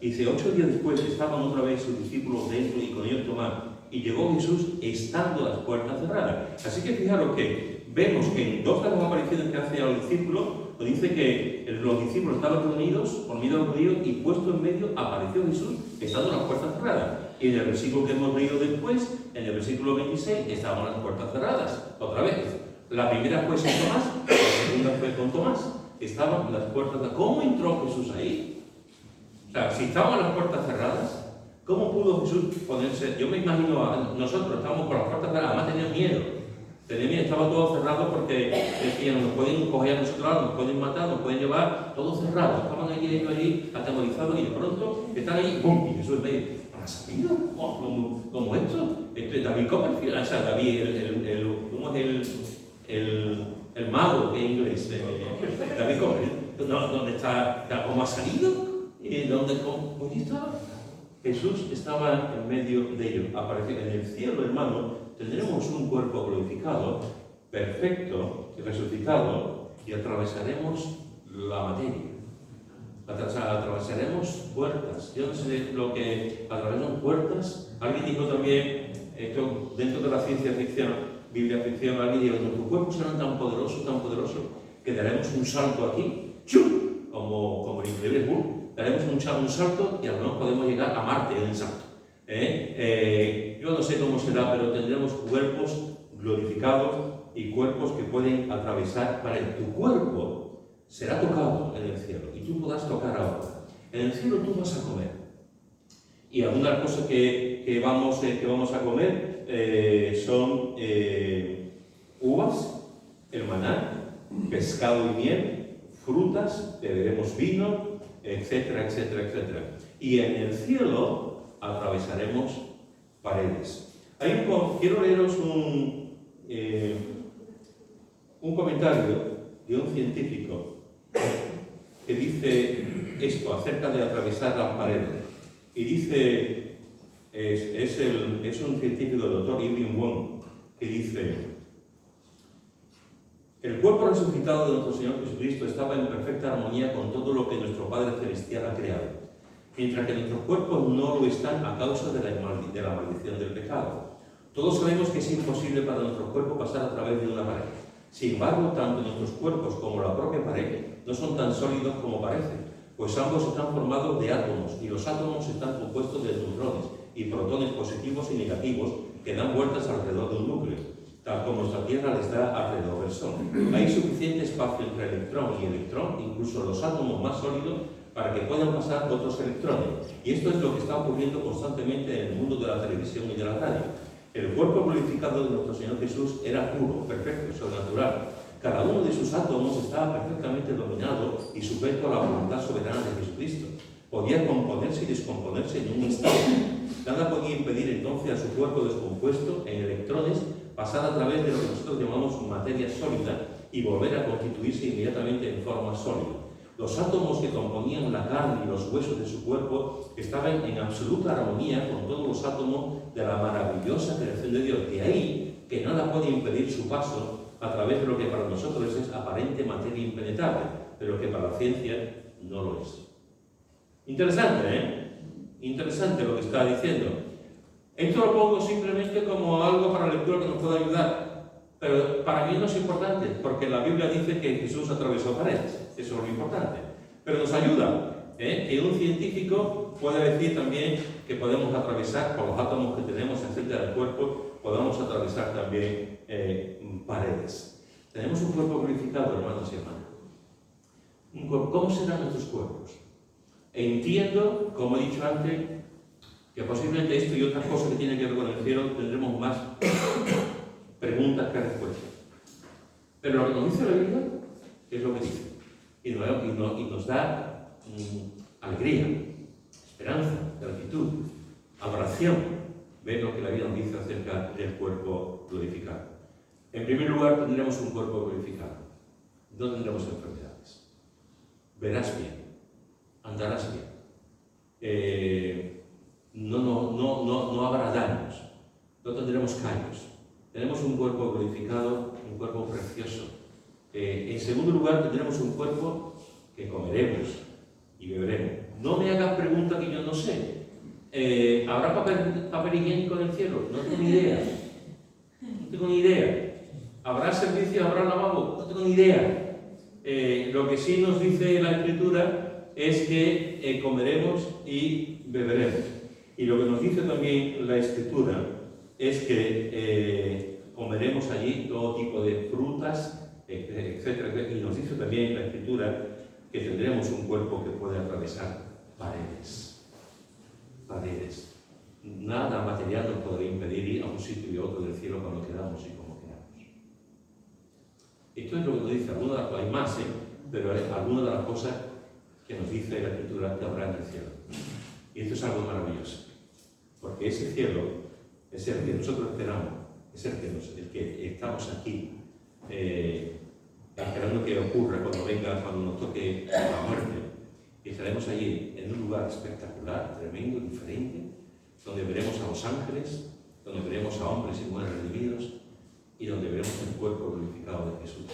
Y dice, 8 días después estaban otra vez sus discípulos dentro y con ellos Tomás. Y llegó Jesús estando las puertas cerradas. Así que fijaros que vemos que en 2 de las apariciones que hace a los discípulos, nos dice que los discípulos estaban reunidos por miedo a los judíos y puesto en medio apareció Jesús estando las puertas cerradas. Y en el versículo que hemos leído después, en el versículo 26, estaban las puertas cerradas, otra vez. La primera fue sin Tomás, la segunda fue con Tomás. Estaban las puertas cerradas. ¿Cómo entró Jesús ahí? O sea, si estaban las puertas cerradas, ¿cómo pudo Jesús ponerse? Yo me imagino a nosotros, estábamos por las puertas cerradas, además tenían miedo. Estaba todo cerrado porque decían, nos pueden coger a nosotros, nos pueden matar, nos pueden llevar, todo cerrado. Estaban ellos allí atemorizados y de pronto están ahí, ¡pum! Y Jesús ve, ¿ha salido? ¿Cómo esto? David Copperfield, o sea, David, ¿cómo es el mago que es inglés? David Copperfield, ¿dónde está? ¿Cómo ha salido? ¿Cómo estaba? Jesús estaba en medio de ellos. Apareció en el cielo, hermano. Tendremos un cuerpo glorificado, perfecto, resucitado, y atravesaremos la materia. Atravesaremos puertas. Yo no sé lo que atravesamos puertas. Alguien dijo también, esto dentro de la ciencia ficción, Biblia ficción, alguien dijo, nuestros cuerpos serán tan poderosos, que daremos un salto aquí, ¡chum! Como el increíble Hulk, daremos un salto y a lo mejor podemos llegar a Marte en el salto. Yo no sé cómo será, pero tendremos cuerpos glorificados y cuerpos que pueden atravesar paredes. Tu cuerpo será tocado en el cielo y tú podrás tocar ahora. En el cielo tú vas a comer. Y algunas cosas que vamos a comer son uvas, el maná, pescado y miel, frutas, beberemos vino, etcétera, etcétera, etcétera. Y en el cielo atravesaremos paredes. Quiero leeros un comentario de un científico que dice esto acerca de atravesar las paredes. Y dice, es un científico, el doctor Irving Wong, que dice, el cuerpo resucitado de nuestro Señor Jesucristo estaba en perfecta armonía con todo lo que nuestro Padre Celestial ha creado, mientras que nuestros cuerpos no lo están a causa de la maldición del pecado. Todos sabemos que es imposible para nuestro cuerpo pasar a través de una pared. Sin embargo, tanto nuestros cuerpos como la propia pared no son tan sólidos como parecen, pues ambos están formados de átomos, y los átomos están compuestos de neutrones y protones positivos y negativos que dan vueltas alrededor de un núcleo, tal como nuestra Tierra les da alrededor del Sol. Hay suficiente espacio entre electrón y electrón, incluso los átomos más sólidos, para que puedan pasar otros electrones. Y esto es lo que está ocurriendo constantemente en el mundo de la televisión y de la radio. El cuerpo glorificado de nuestro Señor Jesús era puro, perfecto, sobrenatural. Cada uno de sus átomos estaba perfectamente dominado y sujeto a la voluntad soberana de Jesucristo. Podía componerse y descomponerse en un instante. Nada podía impedir entonces a su cuerpo descompuesto en electrones pasar a través de lo que nosotros llamamos materia sólida y volver a constituirse inmediatamente en forma sólida. Los átomos que componían la carne y los huesos de su cuerpo estaban en absoluta armonía con todos los átomos de la maravillosa creación de Dios. De ahí que nada puede impedir su paso a través de lo que para nosotros es aparente materia impenetrable, pero que para la ciencia no lo es. Interesante, ¿eh? Interesante lo que está diciendo. Esto lo pongo simplemente como algo para lectura que nos pueda ayudar, pero para mí no es importante, porque la Biblia dice que Jesús atravesó paredes. Eso es lo importante. Pero nos ayuda, que un científico pueda decir también que podemos atravesar, por los átomos que tenemos cerca del cuerpo, podamos atravesar también paredes. Tenemos un cuerpo glorificado, hermanos y hermanas. ¿Cómo serán nuestros cuerpos? Entiendo, como he dicho antes, que posiblemente esto y otras cosas que tienen que ver con el cielo tendremos más preguntas que respuestas. Pero lo que nos dice la Biblia es lo que dice. Y nos da alegría, esperanza, gratitud, adoración. Ven lo que la Biblia nos dice acerca del cuerpo glorificado. En primer lugar, tendremos un cuerpo glorificado. No tendremos enfermedades. Verás bien, andarás bien. No habrá daños, no tendremos callos. Tenemos un cuerpo glorificado, un cuerpo precioso. En segundo lugar, tendremos un cuerpo que comeremos y beberemos. No me hagas preguntas que yo no sé. ¿Habrá papel higiénico en el cielo? No tengo ni idea. No tengo ni idea. ¿Habrá servicio? ¿Habrá lavabo? No tengo ni idea. Lo que sí nos dice la Escritura es que comeremos y beberemos. Y lo que nos dice también la Escritura es que comeremos allí todo tipo de frutas, etcétera. Y nos dice también la Escritura que tendremos un cuerpo que puede atravesar paredes. Nada material nos podrá impedir ir a un sitio y a otro del cielo cuando queramos y como queramos. Esto es lo que nos dice, hay más, pero algunas de las cosas que nos dice la Escritura que habrá en el cielo. Y esto es algo maravilloso, porque ese cielo es el que nosotros esperamos, es el que estamos aquí, esperando que ocurra cuando nos toque la muerte. Y estaremos allí en un lugar espectacular, tremendo, diferente, donde veremos a los ángeles, donde veremos a hombres y mujeres redimidos y donde veremos el cuerpo glorificado de Jesús.